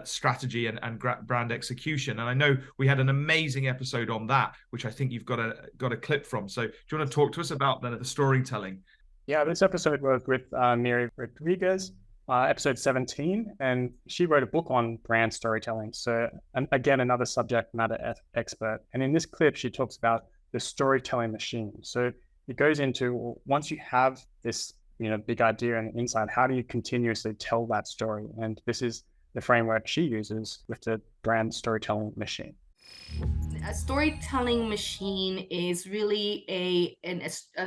B: strategy and brand execution. And I know we had an amazing episode on that, which I think you've got a clip from. So do you want to talk to us about the storytelling?
C: Yeah, this episode was with Miri Rodriguez, episode 17, and she wrote a book on brand storytelling. So, and again, another subject matter expert. And in this clip, she talks about the storytelling machine. So it goes into, once you have this, big idea and insight, how do you continuously tell that story? And this is the framework she uses with the brand storytelling machine.
M: A storytelling machine is really an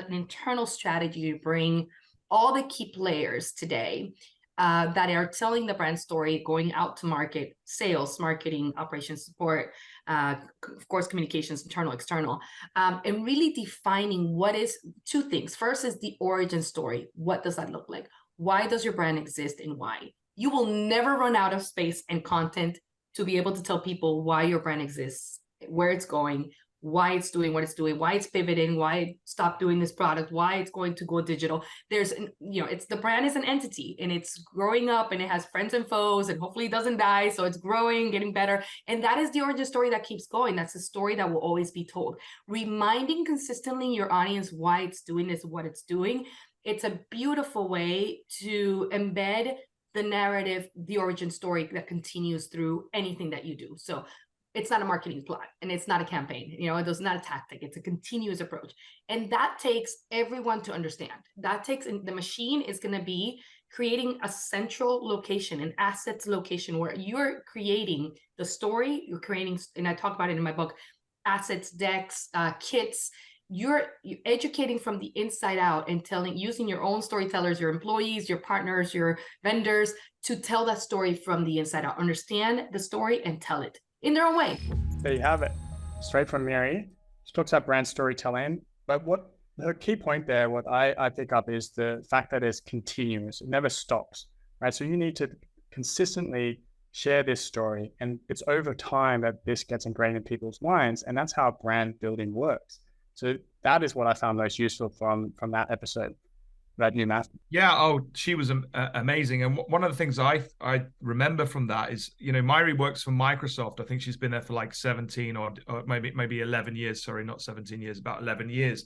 M: internal strategy to bring all the key players today that are telling the brand story, going out to market, sales, marketing, operations support, of course, communications, internal, external, and really defining what is two things. First is the origin story. What does that look like? Why does your brand exist and why? You will never run out of space and content to be able to tell people why your brand exists, where it's going, why it's doing what it's doing, why it's pivoting, why it stopped doing this product, why it's going to go digital. There's, it's the brand is an entity and it's growing up and it has friends and foes and hopefully it doesn't die. So it's growing, getting better. And that is the origin story that keeps going. That's a story that will always be told. Reminding consistently your audience why it's doing this, what it's doing. It's a beautiful way to embed the narrative, the origin story that continues through anything that you do. So it's not a marketing plot and it's not a campaign, it's not a tactic, it's a continuous approach. And that takes everyone to understand. That takes, the machine is going to be creating a central location, an assets location where you're creating the story, you're creating, and I talk about it in my book, assets, decks, kits. You're educating from the inside out and using your own storytellers, your employees, your partners, your vendors to tell that story from the inside out. Understand the story and tell it in their own way.
C: There you have it, straight from Mary. She talks about brand storytelling, but what the key point there, what I pick up is the fact that it's continuous, it never stops, right? So you need to consistently share this story, and it's over time that this gets ingrained in people's minds, and that's how brand building works. So that is what I found most useful from that episode. About you, Matt.
B: Yeah, she was amazing. And one of the things I remember from that is, Myri works for Microsoft. I think she's been there for like 17 or maybe 11 years. Sorry, not 17 years, about 11 years.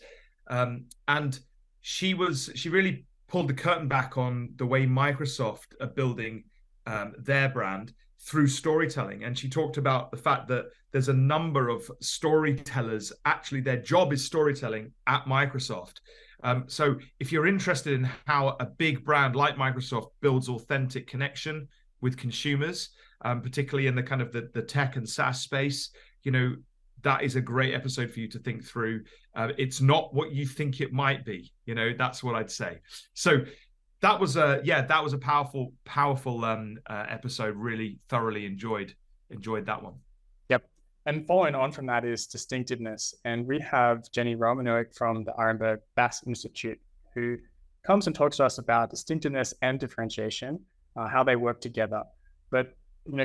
B: And she really pulled the curtain back on the way Microsoft are building their brand through storytelling. And she talked about the fact that there's a number of storytellers, actually their job is storytelling at Microsoft. So if you're interested in how a big brand like Microsoft builds authentic connection with consumers, particularly in the kind of the tech and SaaS space, that is a great episode for you to think through. It's not what you think it might be, that's what I'd say. So that was a powerful episode. Really thoroughly enjoyed that one.
C: Yep. And following on from that is distinctiveness. And we have Jenny Romanowick from the Arenberg Bass Institute, who comes and talks to us about distinctiveness and differentiation, how they work together. But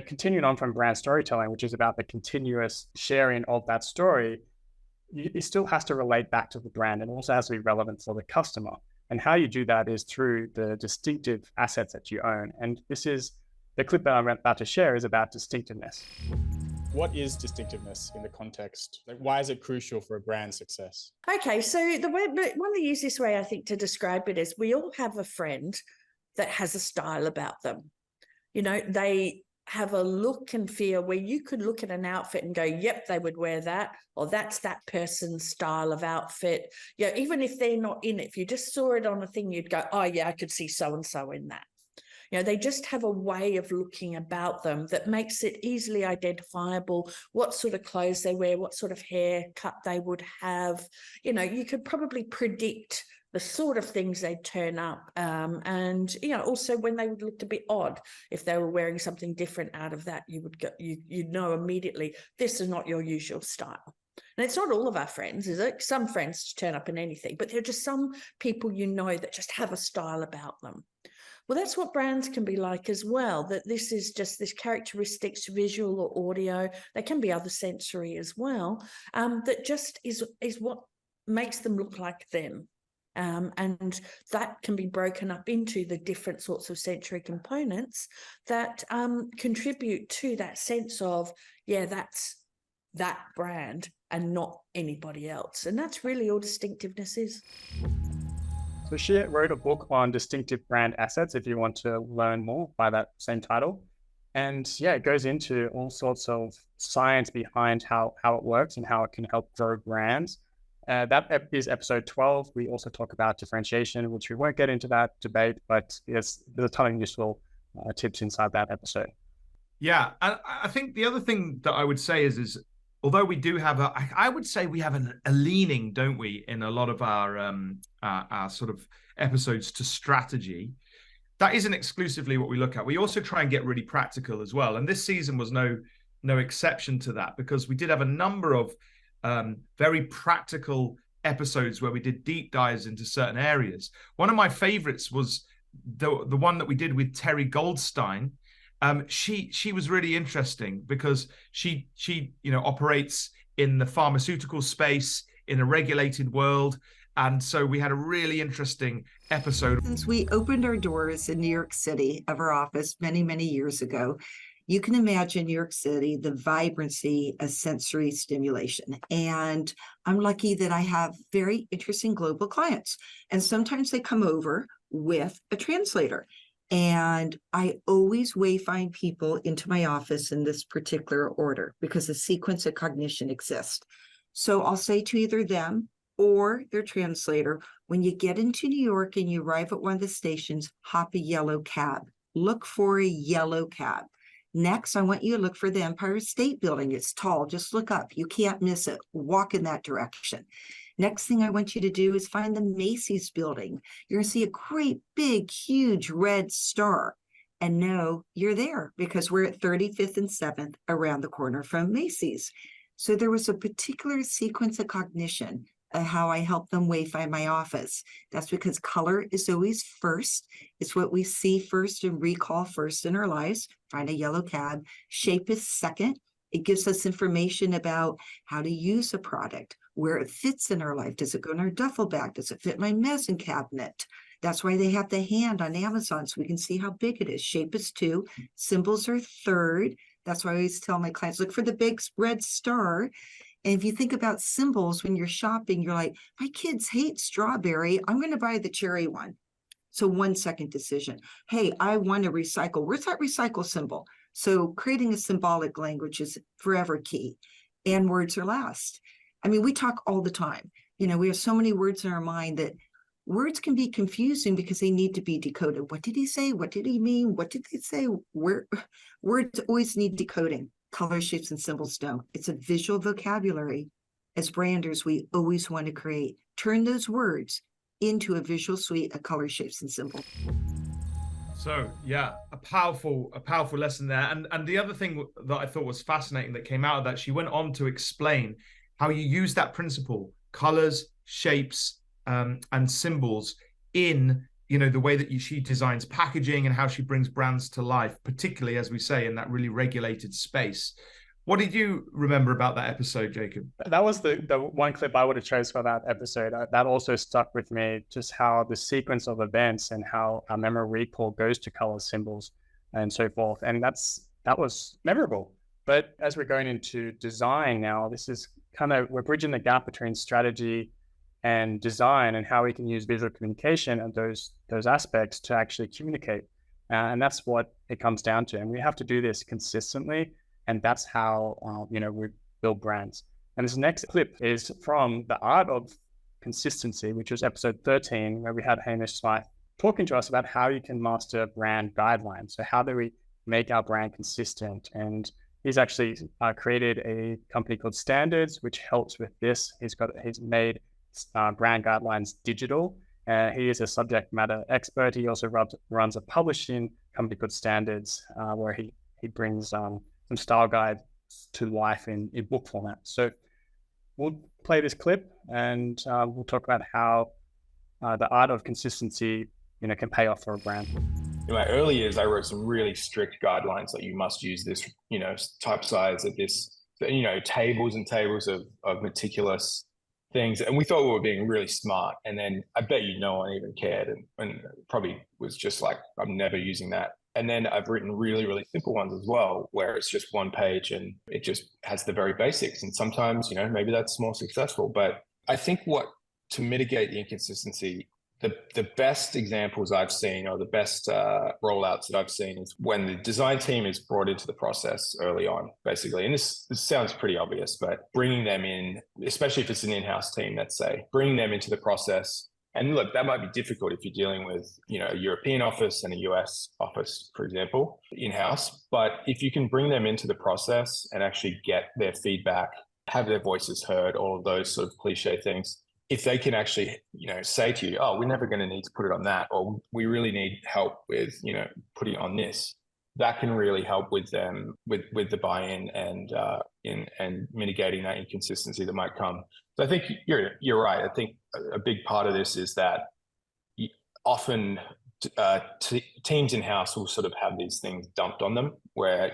C: continuing on from brand storytelling, which is about the continuous sharing of that story, it still has to relate back to the brand and also has to be relevant for the customer. And how you do that is through the distinctive assets that you own. And this is the clip that I'm about to share is about distinctiveness.
A: What is distinctiveness in the context? Like, why is it crucial for a brand success?
N: Okay, so one of the easiest way I think to describe it is we all have a friend that has a style about them. You know, they have a look and feel where you could look at an outfit and go, yep, they would wear that, or that's that person's style of outfit. You know, even if they're not in it, if you just saw it on a thing, you'd go, oh yeah, I could see so-and-so in that. You know, they just have a way of looking about them that makes it easily identifiable what sort of clothes they wear, what sort of haircut they would have. You know, you could probably predict the sort of things they'd turn up. And, you know, also when they would look a bit odd, if they were wearing something different out of that, you'd know immediately, this is not your usual style. And it's not all of our friends, is it? Some friends turn up in anything, but there are just some people you know that just have a style about them. Well, that's what brands can be like as well, that this is just this characteristics, visual or audio, they can be other sensory as well, that just is what makes them look like them. And that can be broken up into the different sorts of sensory components that contribute to that sense of, yeah, that's that brand and not anybody else. And that's really all distinctiveness is.
C: So she wrote a book on distinctive brand assets if you want to learn more by that same title. And yeah, it goes into all sorts of science behind how it works and how it can help grow brands. That is episode 12. We also talk about differentiation, which we won't get into that debate, but there's a ton of useful tips inside that episode.
B: Yeah, and I think the other thing that I would say is although we do have I would say we have a leaning, don't we, in a lot of our sort of episodes to strategy. That isn't exclusively what we look at. We also try and get really practical as well. And this season was no exception to that, because we did have a number of very practical episodes where we did deep dives into certain areas. One of my favorites was the one that we did with Terry Goldstein. She was really interesting because she operates in the pharmaceutical space in a regulated world. And so we had a really interesting episode.
O: Since we opened our doors in New York City of our office many, many years ago, you can imagine New York City, the vibrancy of sensory stimulation. And I'm lucky that I have very interesting global clients. And sometimes they come over with a translator. And I always wayfind people into my office in this particular order because the sequence of cognition exists. So I'll say to either them or their translator, when you get into New York and you arrive at one of the stations, hop a yellow cab. Look for a yellow cab. Next, I want you to look for the Empire State Building. It's tall. Just look up. You can't miss it. Walk in that direction. Next thing I want you to do is find the Macy's building. You're going to see a great, big, huge red star. And know you're there because we're at 35th and 7th around the corner from Macy's. So there was a particular sequence of cognition of how I help them wayfind my office. That's because color is always first. It's what we see first and recall first in our lives. Find a yellow cab. Shape is second. It gives us information about how to use a product, where it fits in our life. Does it go in our duffel bag? Does it fit my medicine cabinet? That's why they have the hand on Amazon, so we can see how big it is. Shape is 2. Symbols are 3rd. That's why I always tell my clients, look for the big red star. And if you think about symbols when you're shopping, you're like, my kids hate strawberry. I'm going to buy the cherry one. So 1 second decision. Hey, I want to recycle. Where's that recycle symbol? So creating a symbolic language is forever key. And words are last. I mean, we talk all the time. You know, we have so many words in our mind that words can be confusing because they need to be decoded. What did he say? What did he mean? What did they say? Words always need decoding. Color, shapes, and symbols don't. It's a visual vocabulary. As branders, we always want to create. Turn those words into a visual suite of color, shapes, and symbols.
B: So yeah, a powerful lesson there. And the other thing that I thought was fascinating that came out of that, she went on to explain how you use that principle, colors, shapes, and symbols in, you know, the way that she designs packaging and how she brings brands to life, particularly, as we say, in that really regulated space. What did you remember about that episode, Jacob?
C: That was the one clip I would have chose for that episode. That also stuck with me, just how the sequence of events and how our memory recall goes to color, symbols, and so forth. And that was memorable. But as we're going into design now, this is kind of, we're bridging the gap between strategy and design, and how we can use visual communication and those aspects to actually communicate. And that's what it comes down to. And we have to do this consistently. And that's how, we build brands. And this next clip is from The Art of Consistency, which was episode 13, where we had Hamish Smythe talking to us about how you can master brand guidelines. So how do we make our brand consistent? And he's actually created a company called Standards, which helps with this. He's made brand guidelines digital. He is a subject matter expert. He also runs a publishing company called Standards, where he brings some style guides to life in book format. So we'll play this clip, and we'll talk about how the art of consistency, can pay off for a brand.
P: In my early years, I wrote some really strict guidelines that you must use this, type size at this, tables and tables of meticulous things. And we thought we were being really smart. And then I bet no one even cared, and probably was just like, I'm never using that. And then I've written really, really simple ones as well, where it's just one page and it just has the very basics. And sometimes, maybe that's more successful. But I think to mitigate the inconsistency, the best examples I've seen, or the best rollouts that I've seen, is when the design team is brought into the process early on, basically. And this sounds pretty obvious, but bringing them in, especially if it's an in-house team, let's say, bringing them into the process. And look, that might be difficult if you're dealing with, a European office and a US office, for example, in-house. But if you can bring them into the process and actually get their feedback, have their voices heard, all of those sort of cliche things, if they can actually, say to you, oh, we're never going to need to put it on that, or we really need help with, putting it on this, that can really help with them, with the buy-in and mitigating that inconsistency that might come. So I think you're right. I think a big part of this is that often teams in-house will sort of have these things dumped on them, where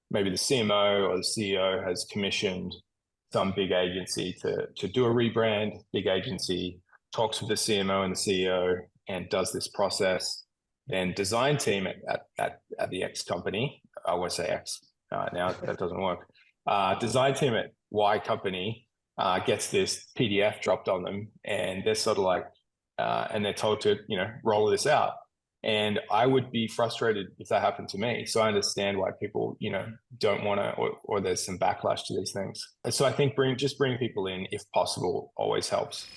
P: maybe the CMO or the CEO has commissioned some big agency to do a rebrand. Big agency talks with the CMO and the CEO and does this process. Then design team at the X company, I won't say X now, that doesn't work. Design team at Y company gets this PDF dropped on them, and they're sort of like, and they're told to, roll this out. And I would be frustrated if that happened to me. So I understand why people, don't want to, or there's some backlash to these things. So I think bringing people in, if possible, always helps.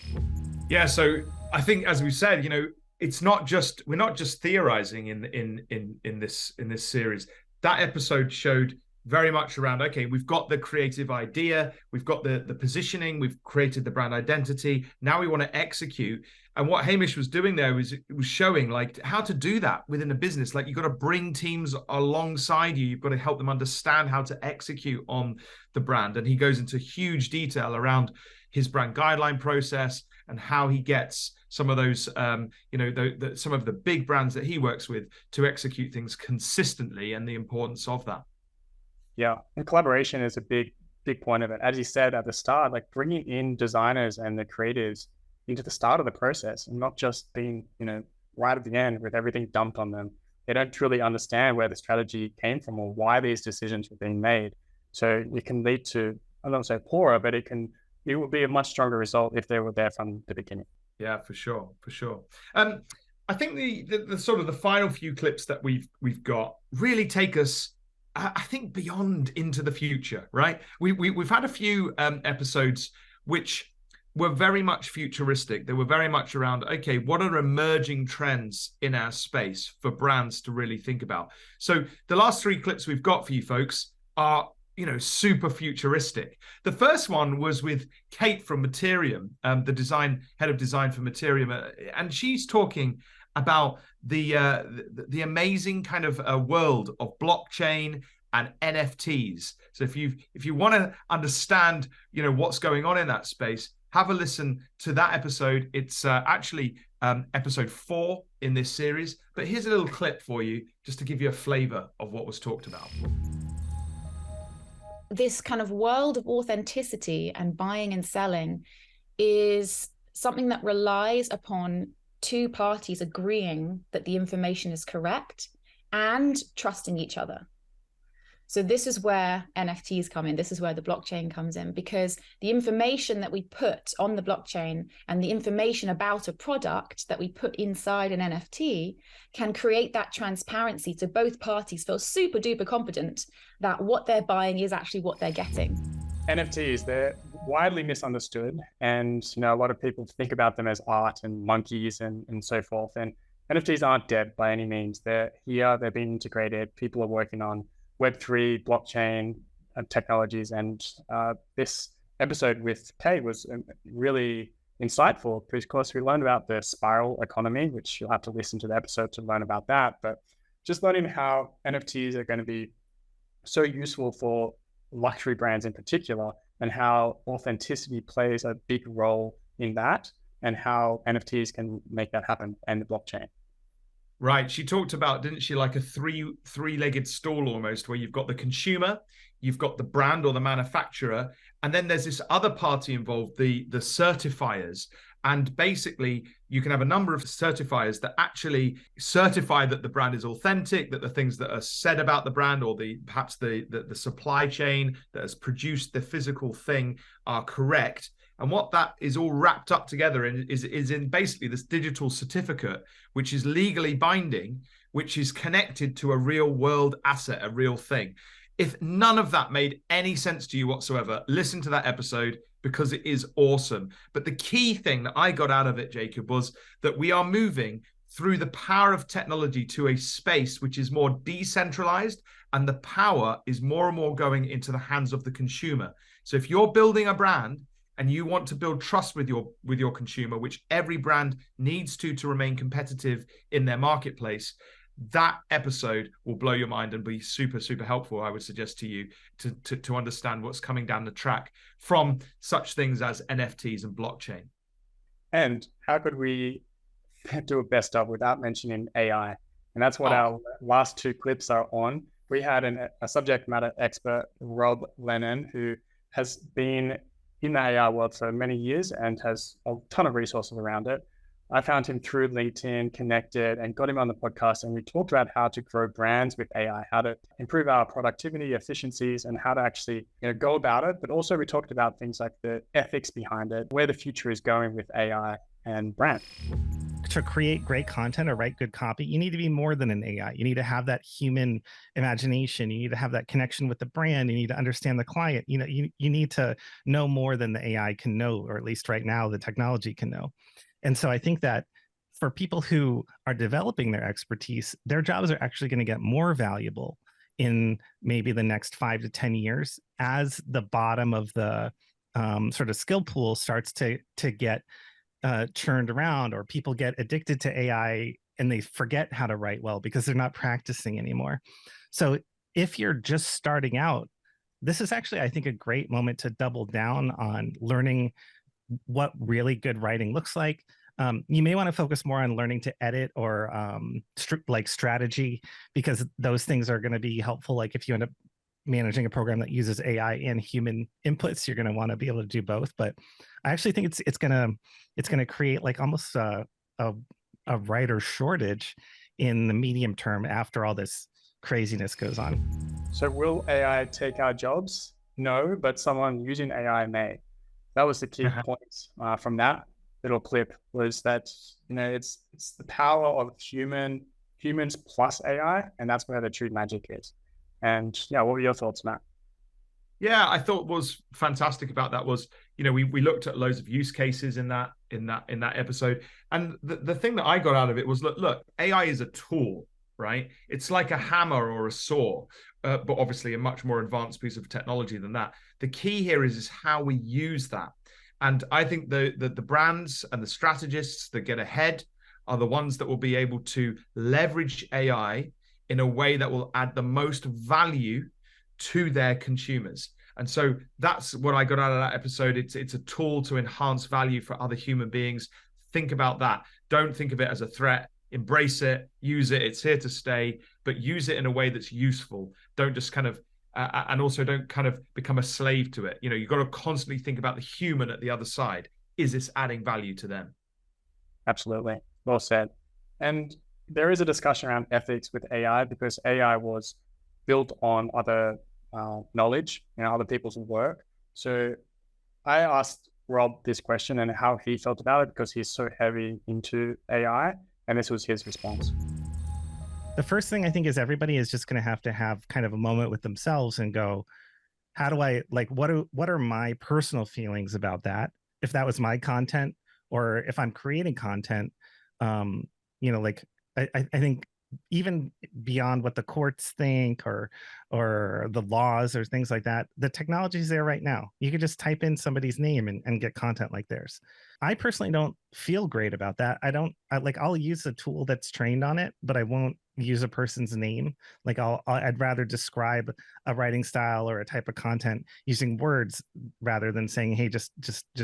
B: Yeah. So I think, as we said, we're not just theorizing in this series. That episode showed very much around, okay, we've got the creative idea, we've got the positioning, we've created the brand identity. Now we want to execute. And what Hamish was doing there was showing like how to do that within a business. Like, you've got to bring teams alongside you. You've got to help them understand how to execute on the brand. And he goes into huge detail around his brand guideline process and how he gets some of those, some of the big brands that he works with to execute things consistently, and the importance of that.
C: Yeah, and collaboration is a big point of it. As you said at the start, like bringing in designers and the creatives into the start of the process, and not just being, right at the end with everything dumped on them. They don't truly understand where the strategy came from or why these decisions were being made. So it can lead to, I don't say poorer, but it will be a much stronger result if they were there from the beginning.
B: Yeah, for sure. I think the sort of the final few clips that we've got really take us, I think, beyond into the future, right? We've had a few episodes which were very much futuristic. They were very much around, okay, what are emerging trends in our space for brands to really think about? So the last three clips we've got for you folks are, super futuristic. The first one was with Kate from Materium, the head of design for Materium, and she's talking about the amazing kind of world of blockchain and NFTs. So if you want to understand, what's going on in that space, have a listen to that episode. It's actually episode 4 in this series. But here's a little clip for you, just to give you a flavor of what was talked about.
Q: This kind of world of authenticity and buying and selling is something that relies upon two parties agreeing that the information is correct and trusting each other. So this is where NFTs come in. This is where the blockchain comes in, because the information that we put on the blockchain and the information about a product that we put inside an NFT can create that transparency, so both parties feel super duper confident that what they're buying is actually what they're getting.
C: NFTs, they're widely misunderstood, and a lot of people think about them as art and monkeys and so forth. And NFTs aren't dead by any means. They're here, they're being integrated. People are working on Web3, blockchain technologies, and this episode with Kate was really insightful because we learned about the spiral economy, which you'll have to listen to the episode to learn about that. But just learning how NFTs are going to be so useful for luxury brands in particular, and how authenticity plays a big role in that, and how NFTs can make that happen, and the blockchain.
B: Right. She talked about, didn't she, like a three-legged stool almost, where you've got the consumer, you've got the brand or the manufacturer, and then there's this other party involved, the certifiers. And basically, you can have a number of certifiers that actually certify that the brand is authentic, that the things that are said about the brand, or perhaps the supply chain that has produced the physical thing, are correct. And what that is all wrapped up together in is in basically this digital certificate, which is legally binding, which is connected to a real world asset, a real thing. If none of that made any sense to you whatsoever, listen to that episode, because it is awesome. But the key thing that I got out of it, Jacob, was that we are moving through the power of technology to a space which is more decentralized, and the power is more and more going into the hands of the consumer. So if you're building a brand and you want to build trust with your consumer, which every brand needs to remain competitive in their marketplace, that episode will blow your mind and be super, super helpful, I would suggest to you, to understand what's coming down the track from such things as NFTs and blockchain.
C: And how could we do a best of without mentioning AI? And that's what our last two clips are on. We had a subject matter expert, Rob Lennon, who has been in the AI world for many years and has a ton of resources around it. I found him through LinkedIn, connected, and got him on the podcast. And we talked about how to grow brands with AI, how to improve our productivity, efficiencies, and how to actually go about it. But also we talked about things like the ethics behind it, where the future is going with AI and brand.
R: To create great content or write good copy, you need to be more than an AI. You need to have that human imagination. You need to have that connection with the brand. You need to understand the client. You need to know more than the AI can know, or at least right now the technology can know. And so I think that for people who are developing their expertise, their jobs are actually going to get more valuable in maybe the next 5 to 10 years as the bottom of the sort of skill pool starts to get churned around, or people get addicted to AI and they forget how to write well because they're not practicing anymore. So if you're just starting out, this is actually, I think, a great moment to double down on learning what really good writing looks like. You may want to focus more on learning to edit or like strategy, because those things are going to be helpful. Like if you end up managing a program that uses AI and human inputs, you're going to want to be able to do both. But I actually think it's going to create like almost a writer shortage in the medium term after all this craziness goes on.
C: So will AI take our jobs? No, but someone using AI may. That was the key point from that little clip, was that it's the power of humans plus AI, and that's where the true magic is. And yeah, what were your thoughts, Matt?
B: Yeah, I thought was fantastic about that was, we looked at loads of use cases in that episode, and the thing that I got out of it was look, AI is a tool, right? It's like a hammer or a saw, but obviously a much more advanced piece of technology than that. The key here is how we use that. And I think the brands and the strategists that get ahead are the ones that will be able to leverage AI in a way that will add the most value to their consumers. And so that's what I got out of that episode. It's a tool to enhance value for other human beings. Think about that. Don't think of it as a threat. Embrace it, use it. It's here to stay, but use it in a way that's useful. Don't just kind of and also don't kind of become a slave to it. You've got to constantly think about the human at the other side. Is this adding value to them?
C: Absolutely. Well said. And there is a discussion around ethics with AI, because AI was built on other knowledge and other people's work. So I asked Rob this question and how he felt about it, because he's so heavy into AI, and this was his response.
R: The first thing I think is everybody is just going to have kind of a moment with themselves and go, how do I, like, what are my personal feelings about that? If that was my content, or if I'm creating content, like I think even beyond what the courts think or the laws or things like that, the technology is there right now. You could just type in somebody's name and get content like theirs. I personally don't feel great about that. I'll use a tool that's trained on it, but I won't use a person's name. Like I'd rather describe a writing style or a type of content using words rather than saying, hey, just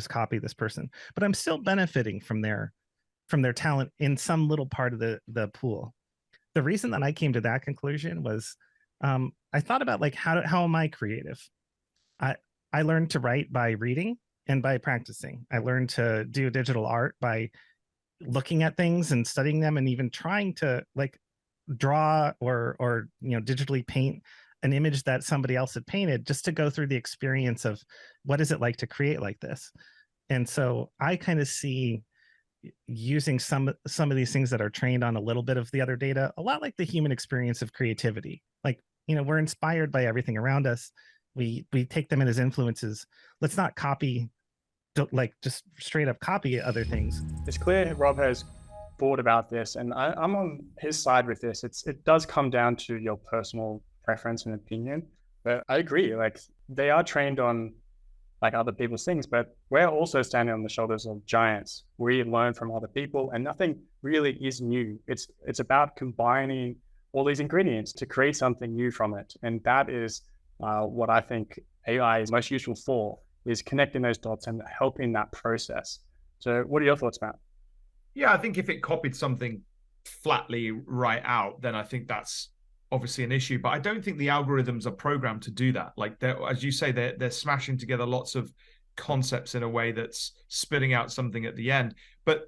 R: copy this person. But I'm still benefiting from their talent in some little part of the pool. The reason that I came to that conclusion was I thought about, like, how am I creative? I learned to write by reading and by practicing. I learned to do digital art by looking at things and studying them, and even trying to, like, draw or digitally paint an image that somebody else had painted, just to go through the experience of what is it like to create like this. And so I kind of see using some of these things that are trained on a little bit of the other data, a lot like the human experience of creativity. Like, we're inspired by everything around us. We take them in as influences. Let's not copy, like, just straight up copy other things.
C: It's clear Rob has thought about this, and I'm on his side with this. It does come down to your personal preference and opinion, but I agree. Like, they are trained on, like, other people's things, but we're also standing on the shoulders of giants. We learn from other people, and nothing really is new. It's about combining all these ingredients to create something new from it. And that is what I think AI is most useful for, is connecting those dots and helping that process. So what are your thoughts, Matt?
B: Yeah, I think if it copied something flatly right out, then I think that's obviously an issue. But I don't think the algorithms are programmed to do that. Like, as you say, they're smashing together lots of concepts in a way that's spitting out something at the end. But,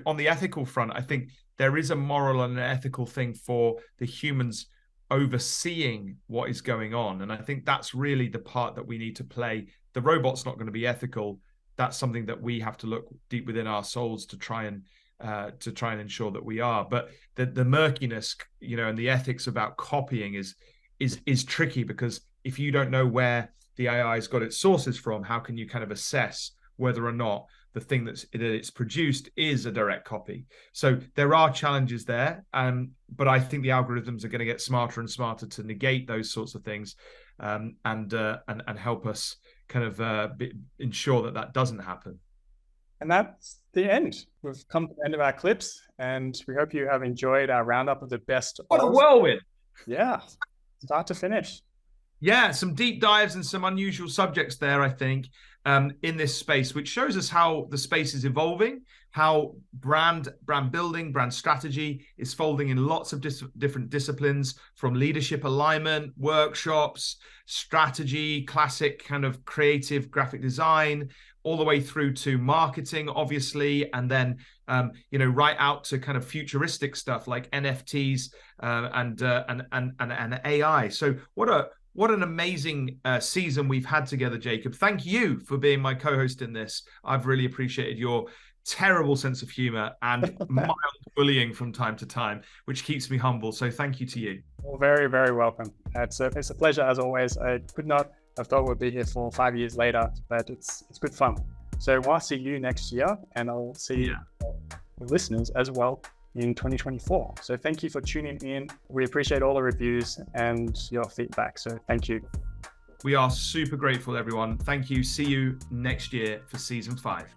B: on the ethical front, I think there is a moral and an ethical thing for the humans overseeing what is going on. And I think that's really the part that we need to play. The robot's not going to be ethical. That's something that we have to look deep within our souls to try and ensure that we are. But the murkiness, and the ethics about copying is tricky, because if you don't know where the AI's got its sources from, how can you kind of assess whether or not the thing that it's produced is a direct copy? So there are challenges there, but I think the algorithms are going to get smarter and smarter to negate those sorts of things, and help us kind of ensure that doesn't happen.
C: And that's the end. We've come to the end of our clips, and we hope you have enjoyed our roundup of the best.
B: What a whirlwind!
C: Yeah, start to finish.
B: Yeah, some deep dives and some unusual subjects there, I think, in this space, which shows us how the space is evolving, how brand building, brand strategy is folding in lots of different disciplines, from leadership alignment, workshops, strategy, classic kind of creative graphic design, all the way through to marketing, obviously, and then right out to kind of futuristic stuff like NFTs and AI. So what an amazing season we've had together, Jacob. Thank you for being my co-host in this. I've really appreciated your terrible sense of humor and mild bullying from time to time, which keeps me humble. So thank you to you.
C: Well, very, very welcome. It's a pleasure as always. I could not have thought we'd be here for 5 years later, but it's good fun. So I'll see you next year, and I'll see the listeners as well in 2024. So thank you for tuning in. We appreciate all the reviews and your feedback. So thank you.
B: We are super grateful, everyone. Thank you. See you next year for season 5.